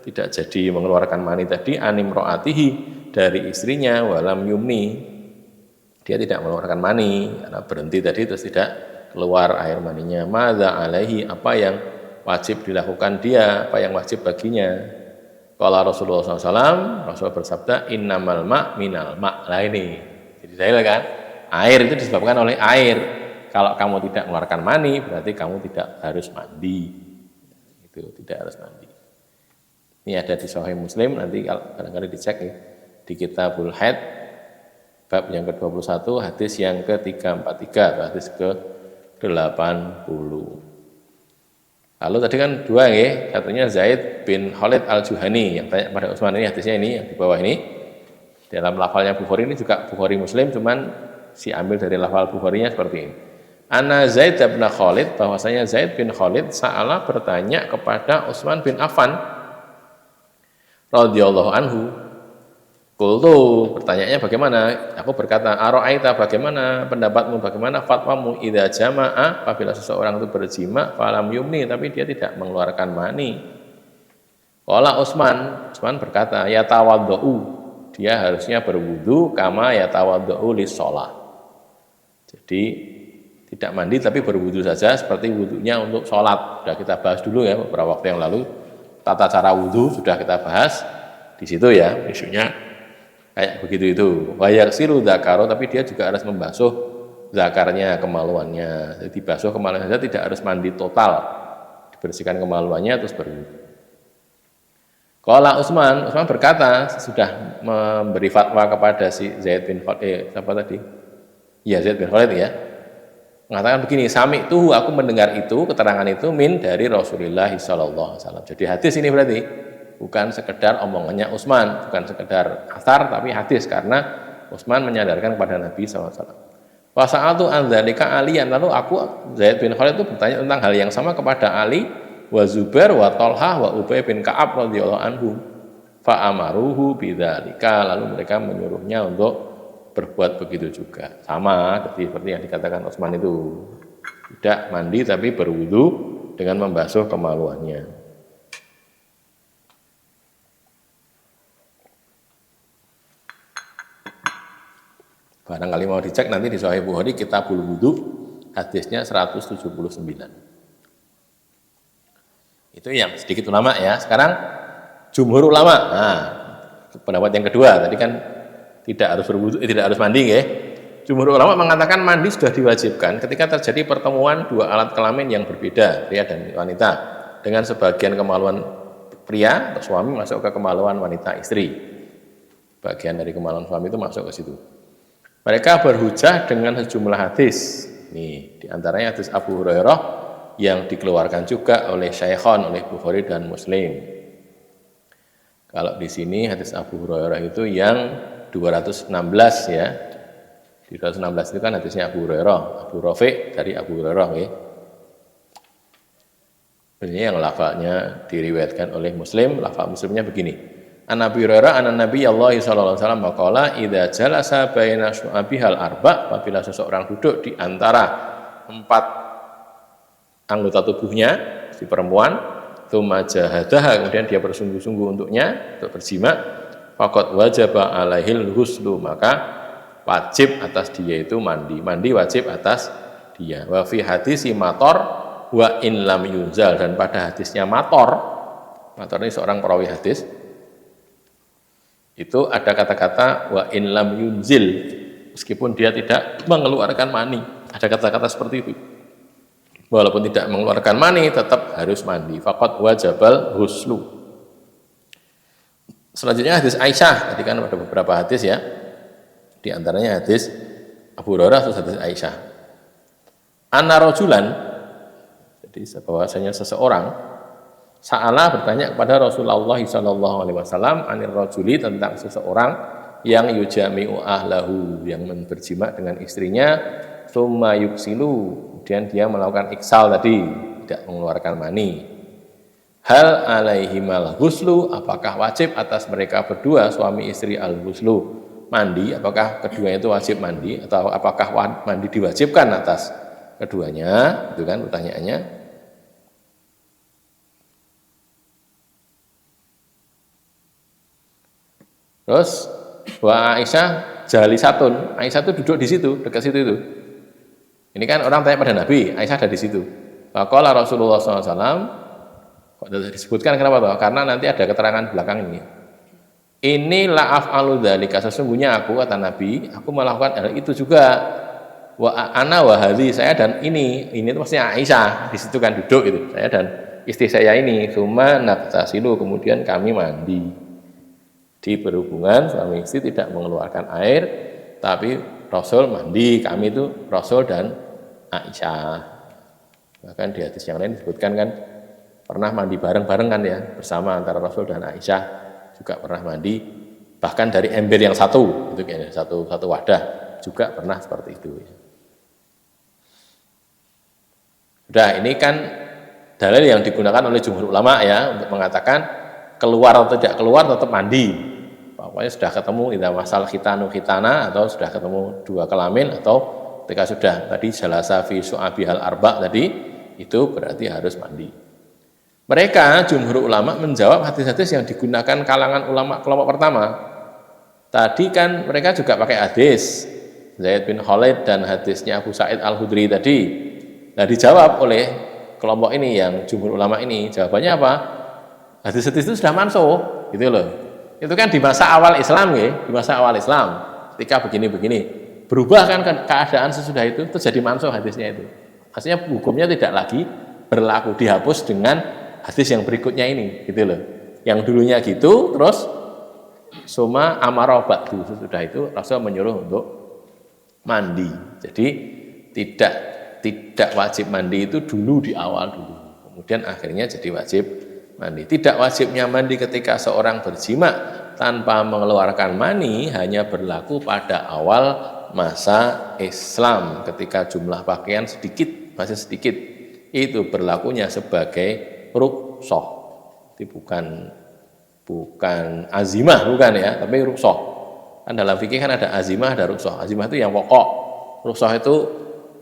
tidak jadi mengeluarkan mani tadi, anim ro'atihi, dari istrinya, walam yumni, dia tidak mengeluarkan mani karena berhenti tadi terus tidak keluar air maninya. Madza alaihi, apa yang wajib dilakukan dia, apa yang wajib baginya? Qala Rasulullah SAW, Rasul bersabda, innamal ma' minal ma'. Lah ini jadi dalil kan, air itu disebabkan oleh air. Kalau kamu tidak mengeluarkan mani, berarti kamu tidak harus mandi. Itu tidak harus mandi. Ini ada di Sahih Muslim, nanti kalau kadang-kadang dicek ya, di Kitabul Haid Bab yang ke-21, hadis yang ke-343 atau hadis ke-80. Lalu tadi kan dua ya, satunya Zaid bin Khalid al-Juhani yang tanya pada Utsman, ini hadisnya ini yang di bawah ini. Dalam lafalnya Bukhari ini juga Bukhari Muslim, cuman si ambil dari lafal Bukharinya seperti ini. Anna Zaid bin Khalid, bahwasanya Zaid bin Khalid sa'ala bertanya kepada Utsman bin Affan radhiyallahu anhu. Qultu, pertanyaannya bagaimana? Aku berkata, ara'aita, bagaimana pendapatmu, bagaimana fatwamu idza jama'a, apabila seseorang itu berjima falam yumni, tapi dia tidak mengeluarkan mani. Qala Utsman berkata, ya tawaddu, dia harusnya berwudu kama ya tawaddu lis shalah. Jadi tidak mandi tapi berwudu saja seperti wudunya untuk sholat. Sudah kita bahas dulu ya beberapa waktu yang lalu. Tata cara wudu sudah kita bahas di situ ya, isunya kayak begitu itu. Wa yaghsilu dzakaro, tapi dia juga harus membasuh zakarnya, kemaluannya. Jadi basuh kemaluannya saja, tidak harus mandi total. Dibersihkan kemaluannya terus berwudu. Qala Utsman berkata, sudah memberi fatwa kepada si Zaid bin Khalid, siapa tadi? Ya, Zaid bin Khalid ya. Mengatakan begini, sami tuh aku mendengar itu, keterangan itu min dari Rasulullah sallallahu alaihi wasallam. Jadi hadis ini berarti bukan sekedar omongannya Utsman, bukan sekedar asar, tapi hadis, karena Utsman menyadarkan kepada Nabi SAW. Wasa'atu an dzalika Aliyan, lalu aku Zaid bin Khalid itu bertanya tentang hal yang sama kepada Ali, wa Zubair, wa Thalhah, wa Ubay bin Ka'ab radhiyallahu anhum. Fa amaruhu bidzalika, lalu mereka menyuruhnya untuk berbuat begitu juga. Sama seperti yang dikatakan Utsman itu. Tidak mandi tapi berwudu dengan membasuh kemaluannya. Barangkali mau dicek nanti di Sahih Bukhari Kitabul Wudu, hadisnya 179. Itu yang sedikit ulama ya. Sekarang jumhur ulama. Nah, pendapat yang kedua tadi kan tidak harus berwudu, tidak harus mandi ya. Jumhur ulama mengatakan mandi sudah diwajibkan ketika terjadi pertemuan dua alat kelamin yang berbeda, pria dan wanita, dengan sebagian kemaluan pria atau suami masuk ke kemaluan wanita istri. Bagian dari kemaluan suami itu masuk ke situ. Mereka berhujah dengan sejumlah hadis. Nih, diantaranya hadis Abu Hurairah yang dikeluarkan juga oleh Syaikhan, oleh Bukhari dan Muslim. Kalau di sini hadis Abu Hurairah itu yang 216 ya. Di 216 itu kan hadisnya Abu Hurairah, Abu Rafiq dari Abu Hurairah ya. Ini yang lafaznya diriwayatkan oleh Muslim, lafaz Muslimnya begini. An Abi Hurairah an Nabi Allah sallallahu alaihi wasallam maqala idza jalasa baina syu'abihal arba, apabila seseorang duduk di antara 4 anggota tubuhnya si perempuan, tsumma jahadaha, kemudian dia bersungguh-sungguh untuknya untuk berjima, faqad wajaba alaihil ghuslu, maka wajib atas dia itu mandi wajib atas dia. Wa fi hadisi mator wa in lam yunzal, dan pada hadisnya mator ini seorang perawi hadis, itu ada kata-kata wa in lam yunzil, meskipun dia tidak mengeluarkan mani, ada kata-kata seperti itu. Walaupun tidak mengeluarkan mani tetap harus mandi. Faqad wajabal ghuslu. Selanjutnya hadis Aisyah, tadi kan ada beberapa hadis ya. Di antaranya hadis Abu Hurairah atau hadis Aisyah. Anna rajulan, jadi bahwasanya seseorang Sa'ala bertanya kepada Rasulullah sallallahu alaihi wasallam anir rajuli, tentang seseorang yang yujami'u ahlahu, yang berjima dengan istrinya, tsumma yuksilu, kemudian dia melakukan iksal tadi, tidak mengeluarkan mani. Hal alaihimal ghuslu, apakah wajib atas mereka berdua suami istri al-ghuslu, mandi, apakah keduanya itu wajib mandi atau apakah mandi diwajibkan atas keduanya? Itu kan pertanyaannya. Terus wa Aisyah jalisatun, Aisyah itu duduk di situ, dekat situ itu. Ini kan orang tanya pada Nabi, Aisyah ada di situ. Faqala Rasulullah SAW, kok disebutkan kenapa toh? Karena nanti ada keterangan belakang ini. Ini la af'alu dzalika, sesungguhnya aku, kata Nabi, aku melakukan hal itu juga. Wa ana wa hadhi, saya dan ini itu maksudnya Aisyah di situ kan duduk gitu. Saya dan istri saya ini, summa naqtasilu, kemudian kami mandi. Di berhubungan suami istri tidak mengeluarkan air, Tapi Rasul mandi, kami itu Rasul dan Aisyah. Bahkan di hadis yang lain disebutkan kan pernah mandi bareng-bareng kan ya, bersama antara Rasul dan Aisyah juga pernah mandi, bahkan dari ember yang satu, itu kayaknya satu wadah juga pernah seperti itu. Sudah, ini kan dalil yang digunakan oleh jumhur ulama ya untuk mengatakan keluar atau tidak keluar tetap mandi. Pokoknya sudah ketemu idza masal khitanu khitana, atau sudah ketemu dua kelamin, atau ketika sudah tadi jalasa fi su'abihal arba tadi, itu berarti harus mandi. Mereka jumhur ulama menjawab hadis-hadis yang digunakan kalangan ulama kelompok pertama. Tadi kan mereka juga pakai hadis Zaid bin Khalid dan hadisnya Abu Sa'id Al-Khudri tadi. Nah, dijawab oleh kelompok ini yang jumhur ulama ini, jawabannya apa? Hadis-hadis itu sudah mansuh, gitu loh. Itu kan di masa awal Islam ya, di masa awal Islam ketika begini-begini berubah kan keadaan sesudah itu terjadi mansuh hadisnya itu. Maksudnya hukumnya tidak lagi berlaku, dihapus dengan hadis yang berikutnya ini, gitu loh. Yang dulunya gitu, terus suma amarobat sesudah itu Rasul menyuruh untuk mandi. Jadi tidak wajib mandi itu dulu di awal dulu. Kemudian akhirnya jadi wajib mandi. Tidak wajibnya mandi ketika seorang berjima tanpa mengeluarkan mani hanya berlaku pada awal masa Islam ketika jumlah pakaian sedikit, masih sedikit. Itu berlakunya sebagai rukhsah. Itu bukan azimah, bukan ya, tapi rukhsah. Kan dalam fikih kan ada azimah, ada rukhsah. Azimah itu yang pokok. Rukhsah itu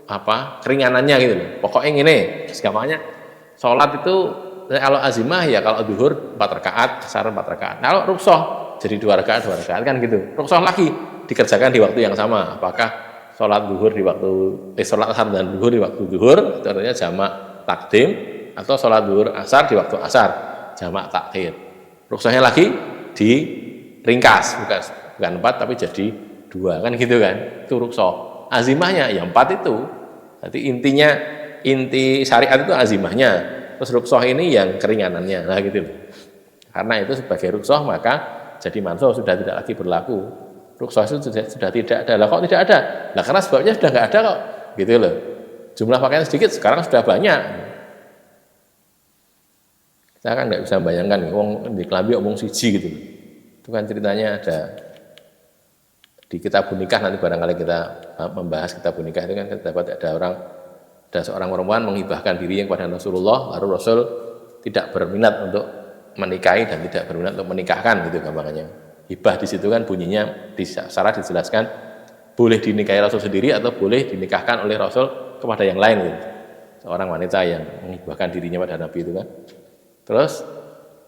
apa? Keringanannya gitu loh. Pokoknya gini, segamanya sholat itu kalau azimah ya kalau zuhur 4 rakaat, asar 4 rakaat. Kalau rukhsah jadi 2 rakaat kan gitu. Rukhsah lagi dikerjakan di waktu yang sama. Apakah sholat zuhur di waktu sholat asar dan zuhur di waktu zuhur, itu artinya jamak takdim, atau sholat zuhur asar di waktu asar, jamak takhir. Rukhsahnya lagi diringkas, bukan 4 tapi jadi 2 kan gitu kan. Itu rukhsah. Azimahnya ya 4 itu. Jadi inti syariat itu azimahnya. Terus rukhsah ini yang keringanannya, nah gitu loh. Karena itu sebagai rukhsah maka jadi mansuh, sudah tidak lagi berlaku. Rukhsah itu sudah tidak ada. Lah kok tidak ada? Lah karena sebabnya sudah nggak ada kok, gitu loh. Jumlah pakaian sedikit, sekarang sudah banyak. Saya kan nggak bisa bayangkan, di kelambi omong siji gitu. Itu kan ceritanya ada di kitab nikah, nanti barangkali kita membahas kitab nikah itu kan kita dapat ada seorang perempuan menghibahkan dirinya kepada Rasulullah, lalu Rasul tidak berminat untuk menikahi dan tidak berminat untuk menikahkan gitu gampangannya. Hibah di situ kan bunyinya di syarah dijelaskan boleh dinikahi Rasul sendiri atau boleh dinikahkan oleh Rasul kepada yang lain gitu. Seorang wanita yang menghibahkan dirinya pada Nabi itu kan. Terus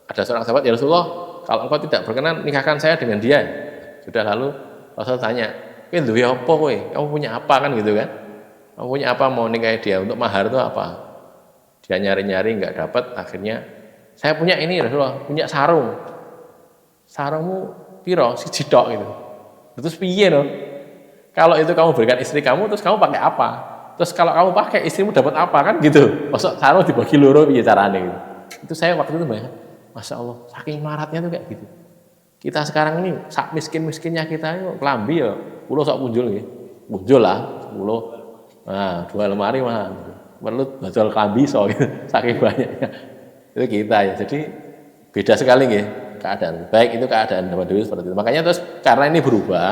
ada seorang sahabat, ya Rasulullah, kalau engkau tidak berkenan nikahkan saya dengan dia. Sudah, lalu Rasul tanya, "Kowe duwe apa kowe? Kamu punya apa?" kan gitu kan. Kamu punya apa mau nikahi dia? Untuk mahar itu apa? Dia nyari-nyari nggak dapat, akhirnya saya punya ini Rasulullah, punya sarung. Sarungmu piro? Siji tok gitu. Terus piye no? Kalau itu kamu berikan istri kamu, terus kamu pakai apa? Terus kalau kamu pakai, istrimu dapat apa kan gitu? Masuk sarung dibagi loro piye carane gitu. Itu saya waktu itu banyak, Masya Allah, saking maratnya tuh kayak gitu. Kita sekarang ini sak miskin-miskinnya kita ini kelambi ya, 10 sok punjul gitu. Punjul lah, 10. Nah, 2 lemari mah perlu bajol kelambi so gitu. Saking banyaknya. Itu kita ya. Jadi beda sekali ya keadaan. Baik itu keadaan zaman dulu seperti itu. Makanya terus karena ini berubah,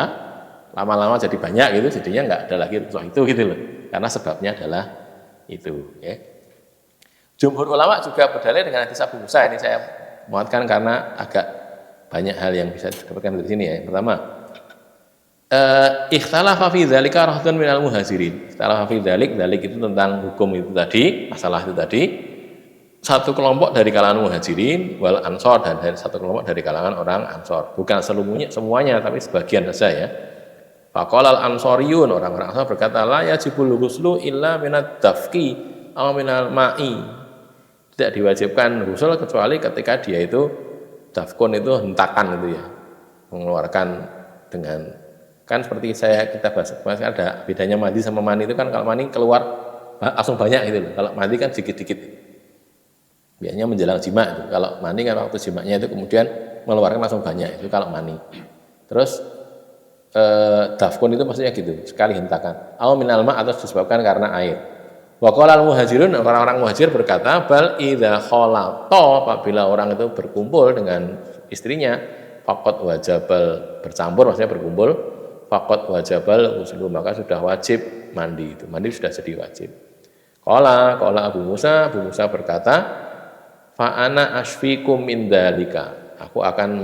lama-lama jadi banyak gitu, jadinya nggak ada lagi rukhsah itu gitu loh. Karena sebabnya adalah itu ya. Jumhur ulama juga berdalil dengan hadis Abu Musa. Ini saya muatkan karena agak banyak hal yang bisa didapatkan dari sini ya. Pertama, ikhtalafa fi dzalika rahdun minal muhajirin. Ikhtalafa fi dzalik itu tentang hukum itu tadi, masalah itu tadi. Satu kelompok dari kalangan muhajirin wal ansor, dan satu kelompok dari kalangan orang ansor. Bukan semuanya tapi sebagian saja ya. Faqala al ansoriyun, orang-orang ansor berkata, la yajibul ghuslu illa minad dafqi aw minal ma'i. Tidak diwajibkan ghusl kecuali ketika dia itu dafkun, itu hentakan itu ya. Mengeluarkan dengan, kan seperti kita bahas ada bedanya mandi sama mani itu kan. Kalau mani keluar langsung banyak gitu loh. Kalau mandi kan dikit-dikit. Biasanya menjelang jima itu. Kalau mani kan waktu jimanya itu kemudian mengeluarkan langsung banyak, itu kalau mani. Terus dafkun itu maksudnya gitu, sekali hentakan. Au minal ma atau disebabkan karena air. Wa qala al-muhajirun, orang-orang muhajir berkata, bal idza khalata, apabila orang itu berkumpul dengan istrinya, faqat wajabal, bercampur maksudnya berkumpul, faqat wajabal ghuslu, maka sudah wajib mandi itu. Mandi sudah jadi wajib. Qala Abu Musa berkata, fa ana asfikum min dzalika. Aku akan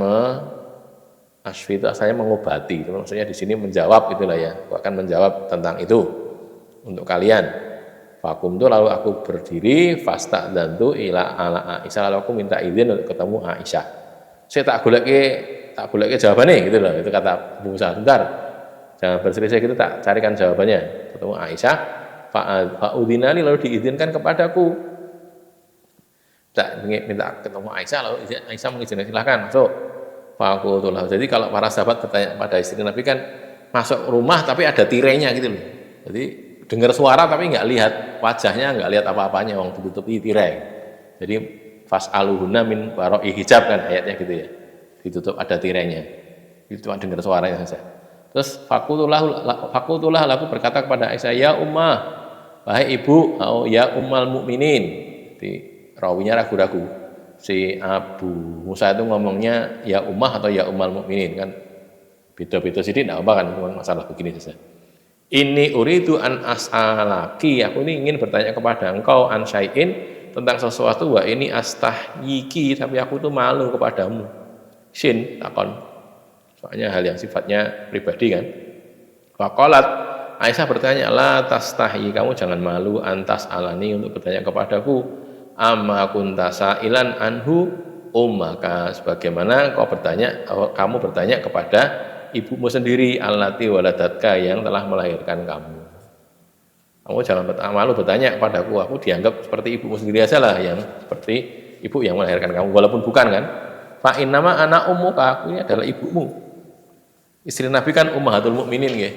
asfi itu asalnya mengobati, maksudnya di sini menjawab itulah ya. Aku akan menjawab tentang itu untuk kalian. Fakum itu lalu aku berdiri, fasta'dzantu ila ala Aisyah, lalu aku minta izin untuk ketemu Aisyah. Saya tak golek jawabannya gitu loh. Itu kata Abu Musa, bentar. Jangan berselisih gitu, tak carikan jawabannya. Ketemu Aisyah, fa'udzinali lalu diizinkan kepadaku. Tak minta ketemu Aisyah, lalu Aisyah mengizinkan, silahkan masuk. Fakultulah. Jadi kalau para sahabat bertanya pada istri Nabi kan masuk rumah tapi ada tirainya gitu loh. Jadi dengar suara tapi nggak lihat wajahnya, nggak lihat apa-apanya, wong ditutupi tirai. Jadi fas'aluhunna min wara'i hijab kan ayatnya gitu ya. Ditutup ada tirainya. Itu cuma dengar suaranya saja. Terus fakultulah lalu berkata kepada Aisyah, ya ummah, wahai ibu, atau ya ummal mukminin. Di rawinya ragu-ragu. Si Abu Musa itu ngomongnya ya ummah atau ya ummal mukminin kan beda-beda sedikit, tidak apa kan, cuma masalah begini saja. Ini uridu an as'alaki, aku ini ingin bertanya kepada engkau an syai'in, tentang sesuatu, wa ini astahyiki, tapi aku tuh malu kepadamu. Sin takon, soalnya hal yang sifatnya pribadi kan. Faqalat, Aisyah bertanya, la tastahyi, kamu jangan malu, antas alani, untuk bertanya kepadaku, amma kunta sa'ilan anhu ummaka, sebagaimana kamu bertanya kepada ibumu sendiri, allati waladatka, yang telah melahirkan kamu. Kamu jangan malu bertanya kepadaku, aku dianggap seperti ibumu sendiri aja lah, yang seperti ibu yang melahirkan kamu, walaupun bukan kan. Fa innama ana ummuka, aku ini adalah ibumu. Istri Nabi kan ummahatul mukminin nggih.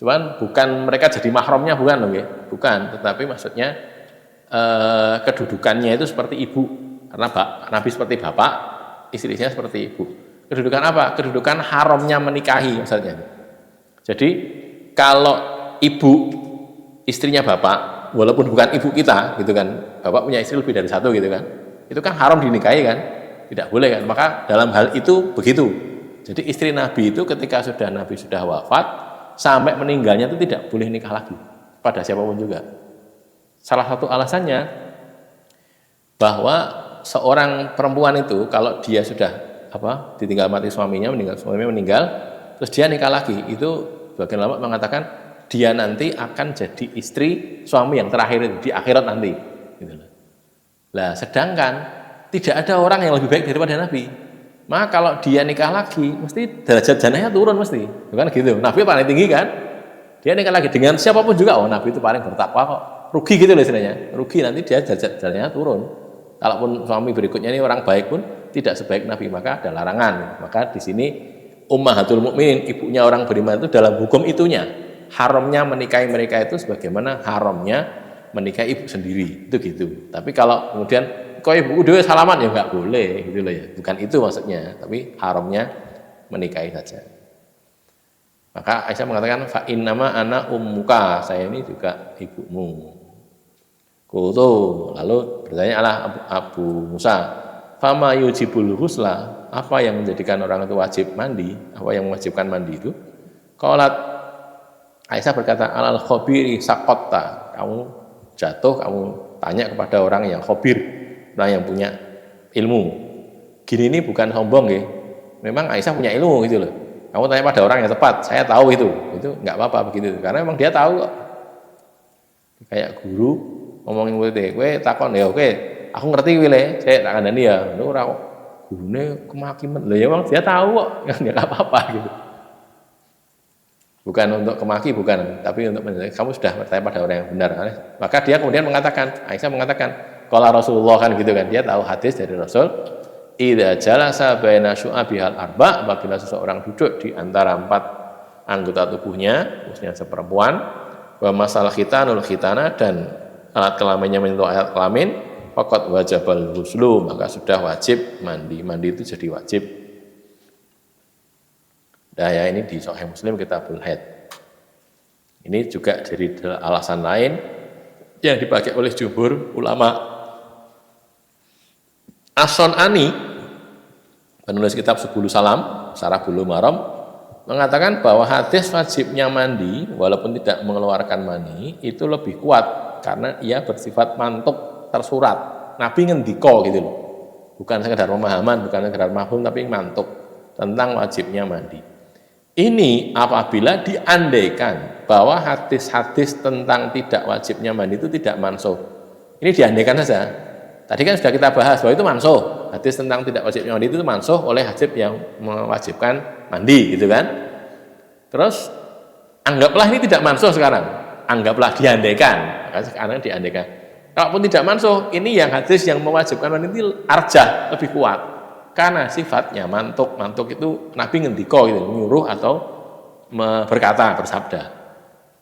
Cuman bukan mereka jadi mahramnya, bukan loh nggih. Bukan, tetapi maksudnya kedudukannya itu seperti ibu, karena Nabi seperti bapak, istrinya seperti ibu. Kedudukan apa? Kedudukan haramnya menikahi maksudnya. Jadi kalau ibu istrinya bapak, walaupun bukan ibu kita gitu kan, bapak punya istri lebih dari satu gitu kan, itu kan haram dinikahi kan, tidak boleh kan. Maka dalam hal itu begitu. Jadi istri Nabi itu ketika Nabi sudah wafat sampai meninggalnya itu tidak boleh nikah lagi pada siapapun juga. Salah satu alasannya bahwa seorang perempuan itu kalau dia sudah ditinggal mati suaminya meninggal, terus dia nikah lagi, itu bagian ulama mengatakan dia nanti akan jadi istri suami yang terakhir itu di akhirat nanti. Gitu. Nah, sedangkan tidak ada orang yang lebih baik daripada Nabi. Maka kalau dia nikah lagi, mesti derajat jannahnya turun mesti, bukan gitu? Nabi paling tinggi kan? Dia nikah lagi dengan siapapun juga, Nabi itu paling bertakwa kok. Rugi gitu loh istilahnya, rugi, nanti dia derajatnya turun. Kalaupun suami berikutnya ini orang baik pun tidak sebaik Nabi, maka ada larangan. Maka di sini ummahatul mukminin, ibunya orang beriman itu dalam hukum itunya haramnya menikahi mereka itu sebagaimana haramnya menikahi ibu sendiri, itu gitu. Tapi kalau kemudian kok ibu dewe salaman ya nggak boleh gitu loh ya, bukan itu maksudnya, tapi haramnya menikahi saja. Maka Aisyah mengatakan fa innama ana ummuka, saya ini juga ibumu. Kultu, lalu bertanyalah Abu Musa, fama yujibul ghusla, apa yang menjadikan orang itu wajib mandi, apa yang mewajibkan mandi itu? Qalat, Aisyah berkata, alal khabiri saqatta, kamu jatuh, kamu tanya kepada orang yang khabir, orang yang punya ilmu. Gini ini bukan sombong ya, memang Aisyah punya ilmu gitu loh. Kamu tanya pada orang yang tepat, saya tahu itu nggak apa-apa begitu, karena memang dia tahu kok. Kayak guru ngomongin kowe takon ya oke, aku ngerti kowe le, saya tak kandhani ya. Lho ora kok gurune kemakiman. Lho ya memang dia tahu kok, enggak apa-apa gitu. Bukan untuk kemaki, bukan, tapi untuk kamu sudah bertanya pada orang yang benar. Maka dia kemudian mengatakan, Aisyah mengatakan, qala Rasulullah kan gitu kan, dia tahu hadis dari Rasul, idza jalasa baina syu'abihal arba, apabila seseorang duduk di antara 4 anggota tubuhnya, khususnya seperempuan, wa masalah khitanul khitana, dan alat kelaminnya menyentuh alat kelamin, faqad wajabal ghuslu, maka sudah wajib mandi. Mandi itu jadi wajib. Nah ya ini di Sahih Muslim Kitabul Haid. Ini juga jadi alasan lain yang dipakai oleh jumhur ulama. As-Sun'ani, penulis kitab Subulus Salam, Syarah Bulughul Maram, mengatakan bahwa hadis wajibnya mandi walaupun tidak mengeluarkan mani itu lebih kuat karena ia bersifat mantuk, tersurat. Nabi ngendika gitu loh. Bukan sekedar pemahaman, bukan sekedar mafhum, tapi mantuk tentang wajibnya mandi. Ini apabila diandaikan bahwa hadis-hadis tentang tidak wajibnya mandi itu tidak mansuh. Ini diandaikan saja. Tadi kan sudah kita bahas bahwa itu mansuh. Hadis tentang tidak wajibnya mandi itu mansuh oleh hadis yang mewajibkan mandi gitu kan. Terus anggaplah ini tidak mansuh sekarang. Anggaplah diandaikan. Maka sekarang diandaikan. Kalaupun tidak mansuh, ini yang hadis yang mewajibkan mandi itu arjah, lebih kuat. Karena sifatnya mantuk itu Nabi ngendika gitu, menyuruh atau berkata, bersabda.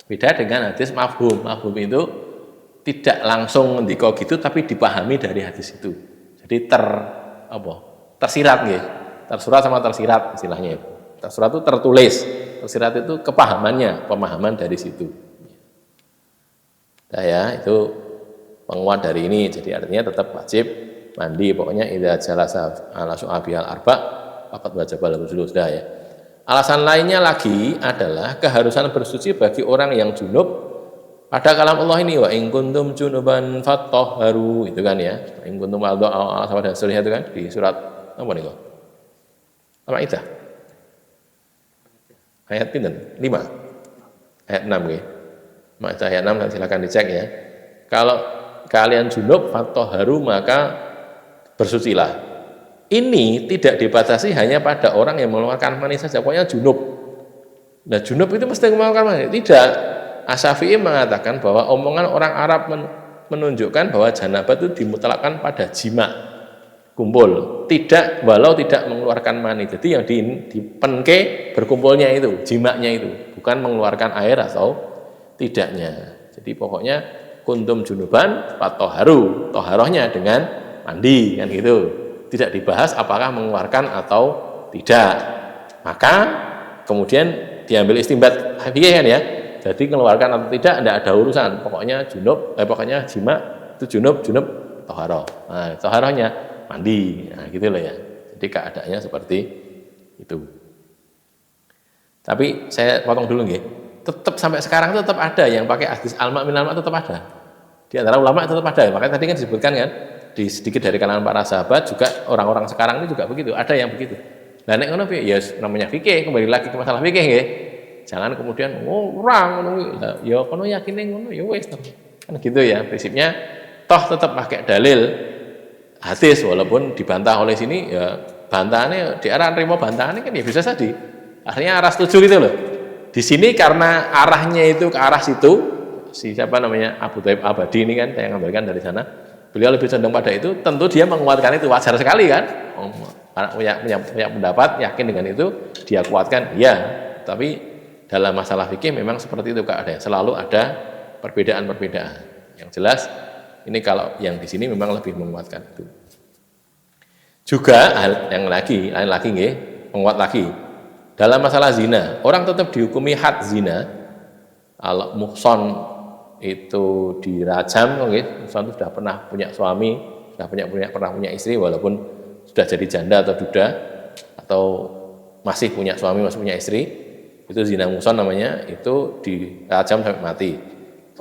Beda dengan hadis mafhum. Mafhum itu tidak langsung ngendika gitu tapi dipahami dari hadis itu. Jadi tersirat nggih. Tersurat sama tersirat istilahnya. Tersurat itu tertulis, tersirat itu kepahamannya, pemahaman dari situ. Nah ya, itu penguat dari ini. Jadi artinya tetap wajib mandi, pokoknya idza jalasa ala su'abihal arba faqad wajaba lahu sudah ya. Alasan lainnya lagi adalah keharusan bersuci bagi orang yang junub pada kalam Allah ini, wa in kuntum junuban fattahharu, itu kan ya. Wa in kuntum al-do'a sama dan seterusnya itu kan di surat apa niku? Al-Maidah. Ayat pinten? 5. Ayat 6 nggih. Maidah ayat 6 silakan dicek ya. Kalau kalian junub fattahharu maka bersucilah. Ini tidak dibatasi hanya pada orang yang mengeluarkan mani saja, pokoknya junub. Nah, junub itu mesti mengeluarkan mani? Tidak. Asy-Syafi'i mengatakan bahwa omongan orang Arab menunjukkan bahwa janabah itu dimutlakkan pada jima, kumpul. Tidak, walau tidak mengeluarkan mani. Jadi yang dipenke berkumpulnya itu, jimanya itu, bukan mengeluarkan air atau tidaknya. Jadi pokoknya kuntum junuban fattoharu, toharohnya dengan mandi kan gitu. Tidak dibahas apakah mengeluarkan atau tidak. Maka kemudian diambil istinbat fikih kan ya. Jadi mengeluarkan atau tidak ada urusan. Pokoknya pokoknya jima itu junub toharoh. Nah, toharohnya mandi. Nah, gitu loh ya. Jadi keadaannya seperti itu. Tapi saya potong dulu nggih. Tetap sampai sekarang tetap ada yang pakai hadis al-ma' min al-ma' tetap ada. Di antara ulama tetap ada. Makanya tadi kan disebutkan kan di sedikit dari kalangan para sahabat juga orang-orang sekarang ini juga begitu, ada yang begitu. Lah nek ngono ya namanya fikih, kembali lagi ke masalah fikih nggih. Jangan kemudian orang ngono ya kono yakine ngono ya wis kan gitu ya. Prinsipnya toh tetap pakai dalil hadis walaupun dibantah oleh sini ya bantahannya di arah nerima bantahannya kan ya bisa saja. Akhirnya arah setuju gitu loh. Di sini karena arahnya itu ke arah situ, si siapa namanya Abu Thaib Abadi ini kan saya ngambilkan dari sana. Beliau lebih condong pada itu, tentu dia menguatkan itu, wajar sekali kan. Punya pendapat, yakin dengan itu, dia kuatkan, iya. Tapi dalam masalah fikih memang seperti itu keadaan. Selalu ada perbedaan-perbedaan. Yang jelas, ini kalau yang di sini memang lebih menguatkan itu. Juga lain lagi nggih, menguat lagi. Dalam masalah zina, orang tetap dihukumi had zina. Kalau muhson itu dirajam, muhson itu sudah pernah punya suami, sudah pernah punya istri, walaupun sudah jadi janda atau duda, atau masih punya suami, masih punya istri, itu zina muhson namanya, itu dirajam sampai mati.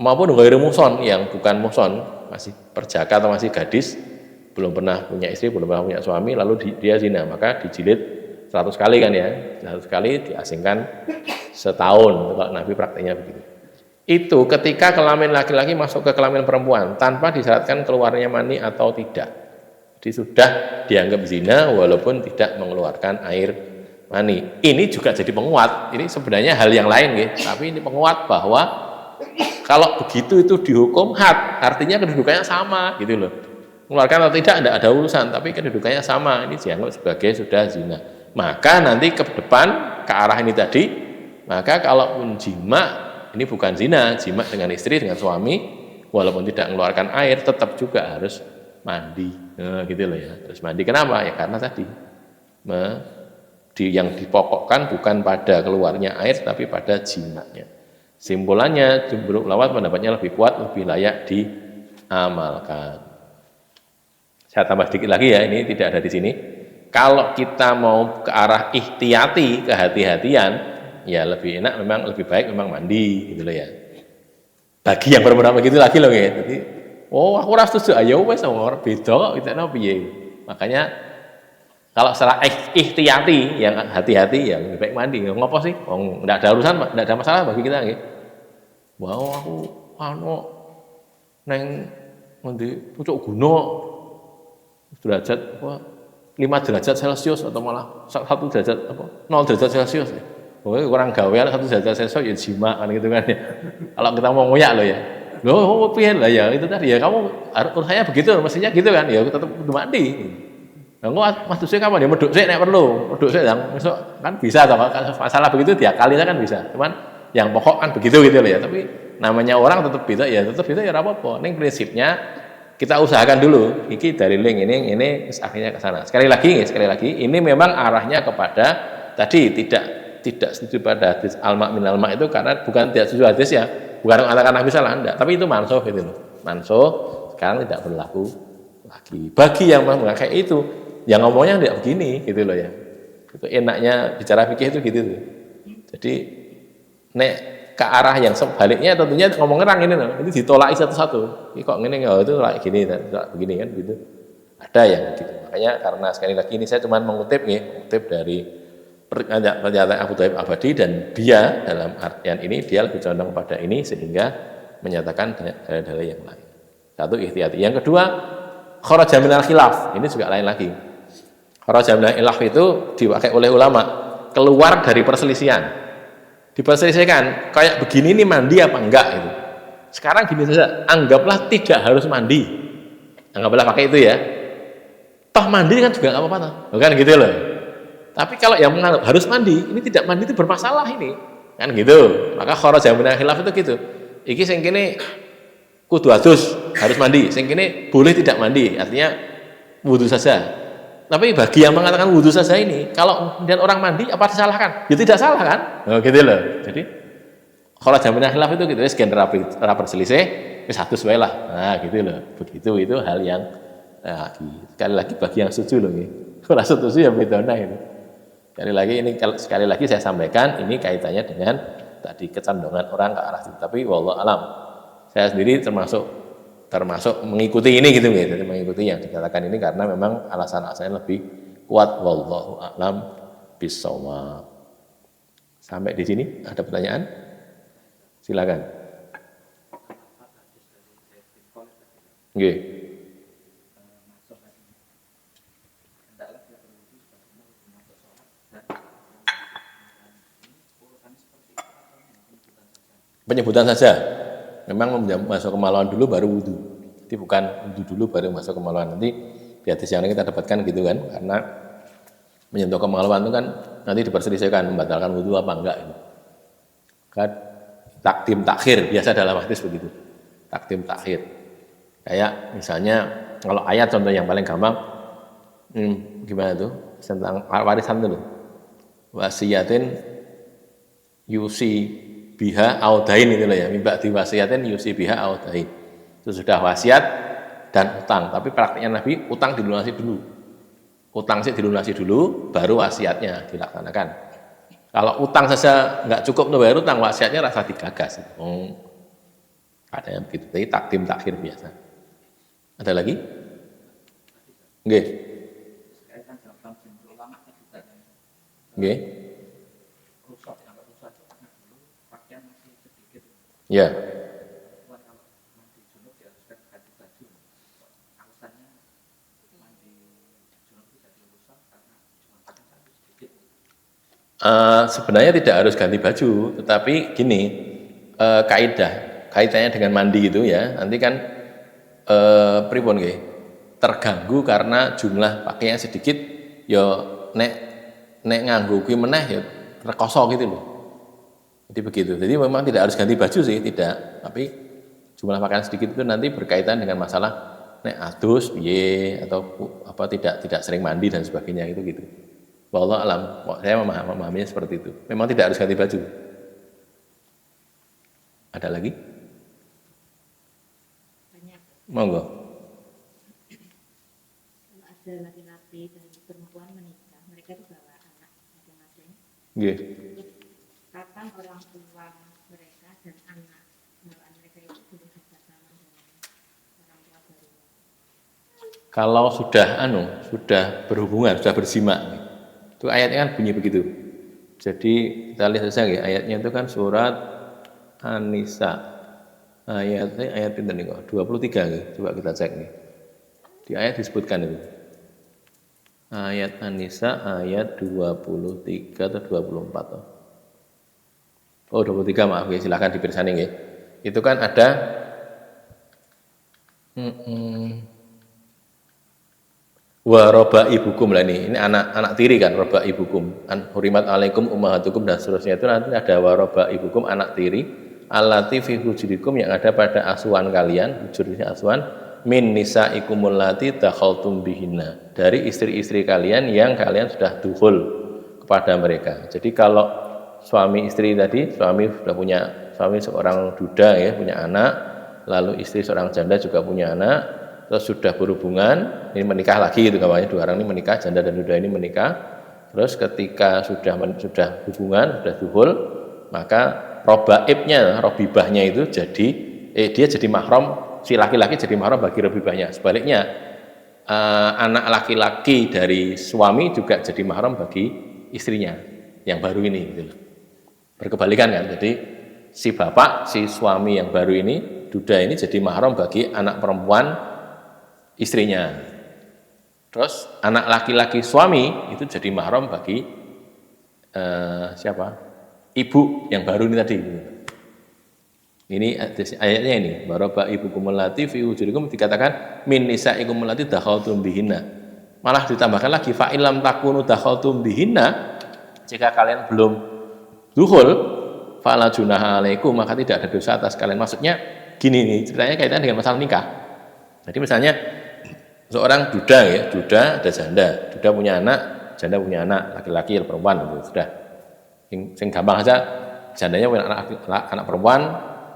Maupun ghairu muhson, yang bukan muhson, masih perjaka atau masih gadis, belum pernah punya istri, belum pernah punya suami, lalu dia zina, maka dijilid 100 kali kan ya, 100 kali diasingkan setahun, kalau Nabi prakteknya begitu. Itu ketika kelamin laki-laki masuk ke kelamin perempuan tanpa disyaratkan keluarnya mani atau tidak. Jadi sudah dianggap zina walaupun tidak mengeluarkan air mani. Ini juga jadi penguat. Ini sebenarnya hal yang lain gitu. Tapi ini penguat bahwa kalau begitu itu dihukum had, artinya kedudukannya sama gitu loh. Mengeluarkan atau tidak ada urusan, tapi kedudukannya sama. Ini dianggap sebagai sudah zina. Maka nanti ke depan ke arah ini tadi, maka kalaupun jima ini bukan zina, jima dengan istri, dengan suami, walaupun tidak mengeluarkan air, tetap juga harus mandi. Nah, gitu loh ya, harus mandi. Kenapa? Ya karena tadi yang dipokokkan bukan pada keluarnya air tapi pada jimatnya. Simpulannya jumhur ulama pendapatnya lebih kuat, lebih layak diamalkan. Saya tambah sedikit lagi ya, ini tidak ada di sini. Kalau kita mau ke arah ihtiyati, kehati-hatian, ya lebih enak memang lebih baik memang mandi gitu loh ya. Bagi yang berpendapat begitu lagi loh ya. Jadi, oh aku rasa setuju, ayo wes orang beda kok kita piye. Makanya kalau secara ihtiyati yang hati-hati ya lebih baik mandi. Ngopo sih? Enggak ada urusan, enggak ada masalah bagi kita nggih. Wah, aku neng ngendi pucuk gunung derajat apa 5 derajat Celcius atau malah 1 derajat apa 0 derajat Celcius. Pokoknya kurang gawean 1 derajat Celcius ya jima kan gitu kan ya. Kalau kita mau ngoyak loh ya. Loh, piye lah ya itu tadi ya kamu urusanya begitu mestinya gitu kan ya tetap kudu mandi. Nah, Mas Dusnya kapan ya meduk sik nek perlu. Meduk sik yang besok kan bisa toh masalah begitu diakali kan bisa. Cuman yang pokok kan begitu gitu loh ya. Tapi namanya orang tetap beda ya ora apa-apa. Ning prinsipnya kita usahakan dulu. Iki dari link ini akhirnya ke sana. Sekali lagi ini memang arahnya kepada tadi tidak setuju pada hadis al-ma min al-ma itu karena bukan tidak setuju hadis ya. Bukan mengatakan Nabi salah enggak, tapi itu mansuh gitu loh. Mansuh sekarang tidak berlaku lagi. Bagi yang memakai itu yang ngomongnya tidak begini gitu loh ya. Itu enaknya bicara fikih itu gitu tuh. Jadi nek ke arah yang sebaliknya tentunya ngomong ngerang ini loh. Ini ditolak satu-satu. Ini kok ngene itu kayak gini dan begini kan gitu. Ada yang gitu. Makanya karena sekali lagi ini saya cuma mengutip dari pernyataan Abu Thaib Abadi dan dia dalam artian ini dia lebih condong pada ini sehingga menyatakan dalil-dalil yang lain. Satu ihtiyati. Yang kedua kharaja minal khilaf. Ini juga lain lagi. Kharaja minal khilaf itu dipakai oleh ulama keluar dari perselisihan. Diperselisihkan kayak begini ini mandi apa enggak itu. Sekarang gini saja, anggaplah tidak harus mandi. Anggaplah pakai itu ya. Toh mandi kan juga enggak apa-apa toh. Bukan gitu loh. Tapi kalau yang menganggap harus mandi, ini tidak mandi itu bermasalah ini. Kan gitu. Maka kharaja minal khilaf itu gitu. Iki sing kene kudu adus, harus mandi. Sing kene boleh tidak mandi, artinya wudu saja. Tapi bagi yang mengatakan wudu saja ini, kalau kemudian orang mandi apa disalahkan? Ya tidak salah kan? Oh, gitu loh. Jadi kharaja minal khilaf itu gitu, sekian rapi berselisih, wis adus wae lah. Nah, gitu loh. Begitu itu hal yang sekali lagi bagi yang setuju loh nggih. Ora setuju ya bedona ini. Sekali lagi saya sampaikan ini kaitannya dengan tadi kecondongan orang ke arah itu. Tapi wallahu alam. Saya sendiri termasuk mengikuti ini gitu ya. Jadi mengikuti yang dikatakan ini karena memang alasan-alasannya lebih kuat wallahu alam bisawab. Sampai di sini ada pertanyaan? Silakan. Nggih. Penyebutan saja. Memang masuk kemaluan dulu baru wudu. Jadi bukan wudu dulu baru masuk kemaluan. Nanti di hadis yang lain kita dapatkan gitu kan. Karena menyentuh kemaluan itu kan nanti diperselisihkan membatalkan wudu apa enggak itu. Kan takdim takhir biasa dalam hadis begitu. Takdim takhir. Kayak misalnya kalau ayat contoh yang paling gampang gimana tuh? Tentang warisan itu loh. Wasiyatin yusi biha audain itu loh ya, mimba diwasiatin yusi biha audain. Itu sudah wasiat dan utang, tapi praktiknya Nabi utang dilunasi dulu. Utang sih dilunasi dulu, baru wasiatnya dilaksanakan. Kalau utang saja nggak cukup untuk bayar utang, wasiatnya rasa digagas. Ada yang begitu, jadi takdim takhir biasa. Ada lagi? Nggih. Nggih. Ya. Sebenarnya tidak harus ganti baju, tetapi gini, kaitannya dengan mandi itu ya, nanti kan pripun nggih, terganggu karena jumlah pakaian sedikit, ya nek nganggo kuwi meneh ya rekoso gitu loh. Jadi begitu. Jadi memang tidak harus ganti baju sih, tidak. Tapi jumlah pakaian sedikit itu nanti berkaitan dengan masalah nek adus piye atau apa tidak sering mandi dan sebagainya itu gitu. Wallahu alam, saya memahaminya seperti itu. Memang tidak harus ganti baju. Ada lagi? Banyak. Monggo. Kalau ada laki-laki dan perempuan menikah, mereka dibawa anak masing-masing. Nggih. Kapan orang tua mereka dan anak mereka itu boleh bersama dengan orang tua baru? Kalau sudah berhubungan, sudah bersimak. Itu ayatnya kan bunyi begitu. Jadi kita lihat saja ya, ayatnya itu kan surat An-Nisa. Ayat pinten niku? 23 nih. Coba kita cek nih. Di ayat disebutkan itu. Ayat An-Nisa ayat 23 atau 24. Oh, 23 maaf ya, silakan dipirsani nggih. Itu kan ada wa roba ibukum lah ini anak tiri kan, roba ibukum hurimat alaikum ummahatukum dan seterusnya, itu nanti ada wa roba ibukum anak tiri allati fi hujurikum yang ada pada asuhan kalian, hujurnya asuhan min nisaikumul lati dakhaltum bihinna, dari istri-istri kalian yang kalian sudah dukhul kepada mereka. Jadi kalau suami istri tadi, suami seorang duda ya, punya anak, lalu istri seorang janda juga punya anak, terus sudah berhubungan, ini menikah lagi gitu kawannya, dua orang ini menikah, janda dan duda ini menikah. Terus ketika sudah hubungan, sudah duhul, maka robibahnya itu dia jadi mahram, si laki-laki jadi mahram bagi robibahnya. Sebaliknya anak laki-laki dari suami juga jadi mahram bagi istrinya yang baru ini gitu loh. Berkebalikan kan, jadi si bapak, si suami yang baru ini, duda ini jadi mahram bagi anak perempuan istrinya. Terus anak laki-laki suami itu jadi mahram bagi siapa? Ibu yang baru ini tadi. Ini ayatnya ini, baraba ibukumul lati fi ujurikum, dikatakan min nisaikumul lati dakhaltum bihinna. Malah ditambahkan lagi fa illam takunu dakhaltum bihinna, jika kalian belum dukhul fala junaha alaikum, maka tidak ada dosa atas kalian. Maksudnya gini nih, ceritanya kaitan dengan masalah nikah. Jadi misalnya seorang duda ya, duda ada janda, duda punya anak, janda punya anak, laki-laki atau perempuan gitu, sudah. Sing gampang aja, jandanya punya anak perempuan,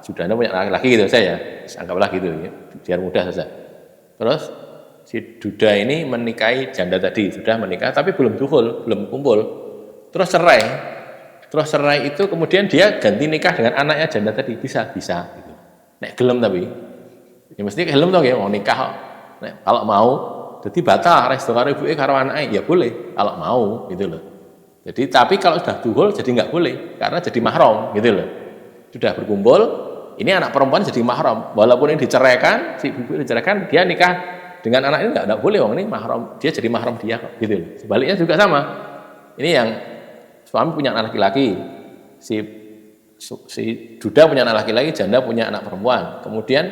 dudanya punya anak laki-laki gitu saya, anggaplah gitu ya, biar mudah saja. Terus si duda ini menikahi janda tadi, sudah menikah tapi belum dukhul, belum kumpul. Terus cerai. Terus cerai itu kemudian dia ganti nikah dengan anaknya janda tadi, bisa gitu. Nek gelem tapi ya mesti gelem toh ya, mau nikah. Nek kalau mau jadi batal resto karo ibuke karo anake ya boleh kalau mau gitu loh. Jadi tapi kalau sudah duhul jadi nggak boleh karena jadi mahram gitu loh. Sudah berkumpul, ini anak perempuan jadi mahram. Walaupun ini diceraikan, si ibu diceraikan, dia nikah dengan anak ini nggak boleh, wong ini mahram, dia jadi mahram dia kok gitu loh. Sebaliknya juga sama. Ini yang suami punya anak laki-laki, si duda punya anak laki-laki, janda punya anak perempuan. Kemudian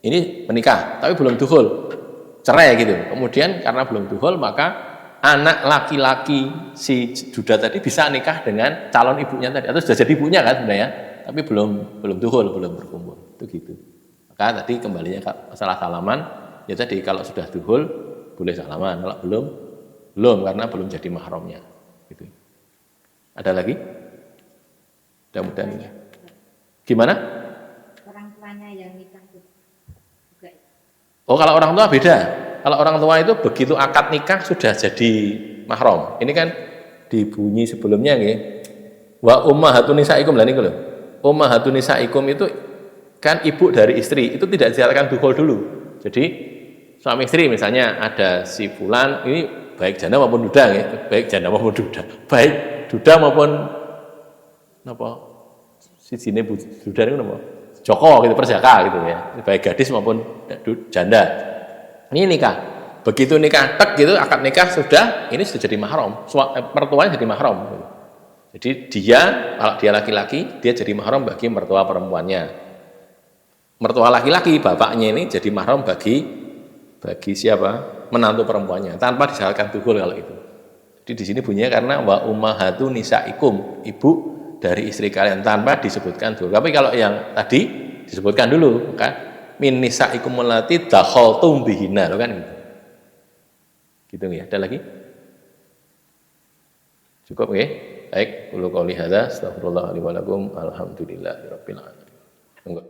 ini menikah tapi belum duhul, cerai gitu. Kemudian karena belum duhul maka anak laki-laki si duda tadi bisa nikah dengan calon ibunya tadi, atau sudah jadi ibunya kan sebenarnya, tapi belum duhul, belum berkumpul. Itu gitu. Maka tadi kembalinya masalah salaman, ya tadi kalau sudah duhul boleh salaman, kalau belum karena belum jadi mahramnya. Gitu. Ada lagi? Mudah-mudahan ini. Gimana? Orang tuanya yang nikah itu juga. Oh, kalau orang tua beda. Kalau orang tua itu begitu akad nikah sudah jadi mahram. Ini kan dibunyi sebelumnya nggih. Wa ummahatun nisaikum lah niku lho. Ummahatun nisaikum itu kan ibu dari istri, itu tidak disyaratkan dukhul dulu. Jadi suami istri misalnya ada si fulan, ini baik janda maupun duda nggih, baik janda maupun duda. Baik duda maupun napa? Sijine duda niku napa? Joko gitu, perjaka gitu ya. Baik gadis maupun janda. Ini nikah, begitu nikah tek gitu, akad nikah sudah, ini sudah jadi mahram, mertuanya jadi mahram. Jadi kalau dia laki-laki, dia jadi mahram bagi mertua perempuannya. Mertua laki-laki, bapaknya ini jadi mahram bagi siapa? Menantu perempuannya, tanpa disyaratkan dukhul kalau itu. Jadi di sini bunyinya karena wa ummahatu nisaikum, ibu dari istri kalian, tanpa disebutkan dukhul. Tapi kalau yang tadi disebutkan dulu, kan? Min nisaikum allati dakhaltum bihinna, kan gitu. Gitu ya. Ada lagi? Cukup nggih? Baik, qulu qouli hadza, astagfirullah li wa lakum, alhamdulillahirabbil alamin. Monggo.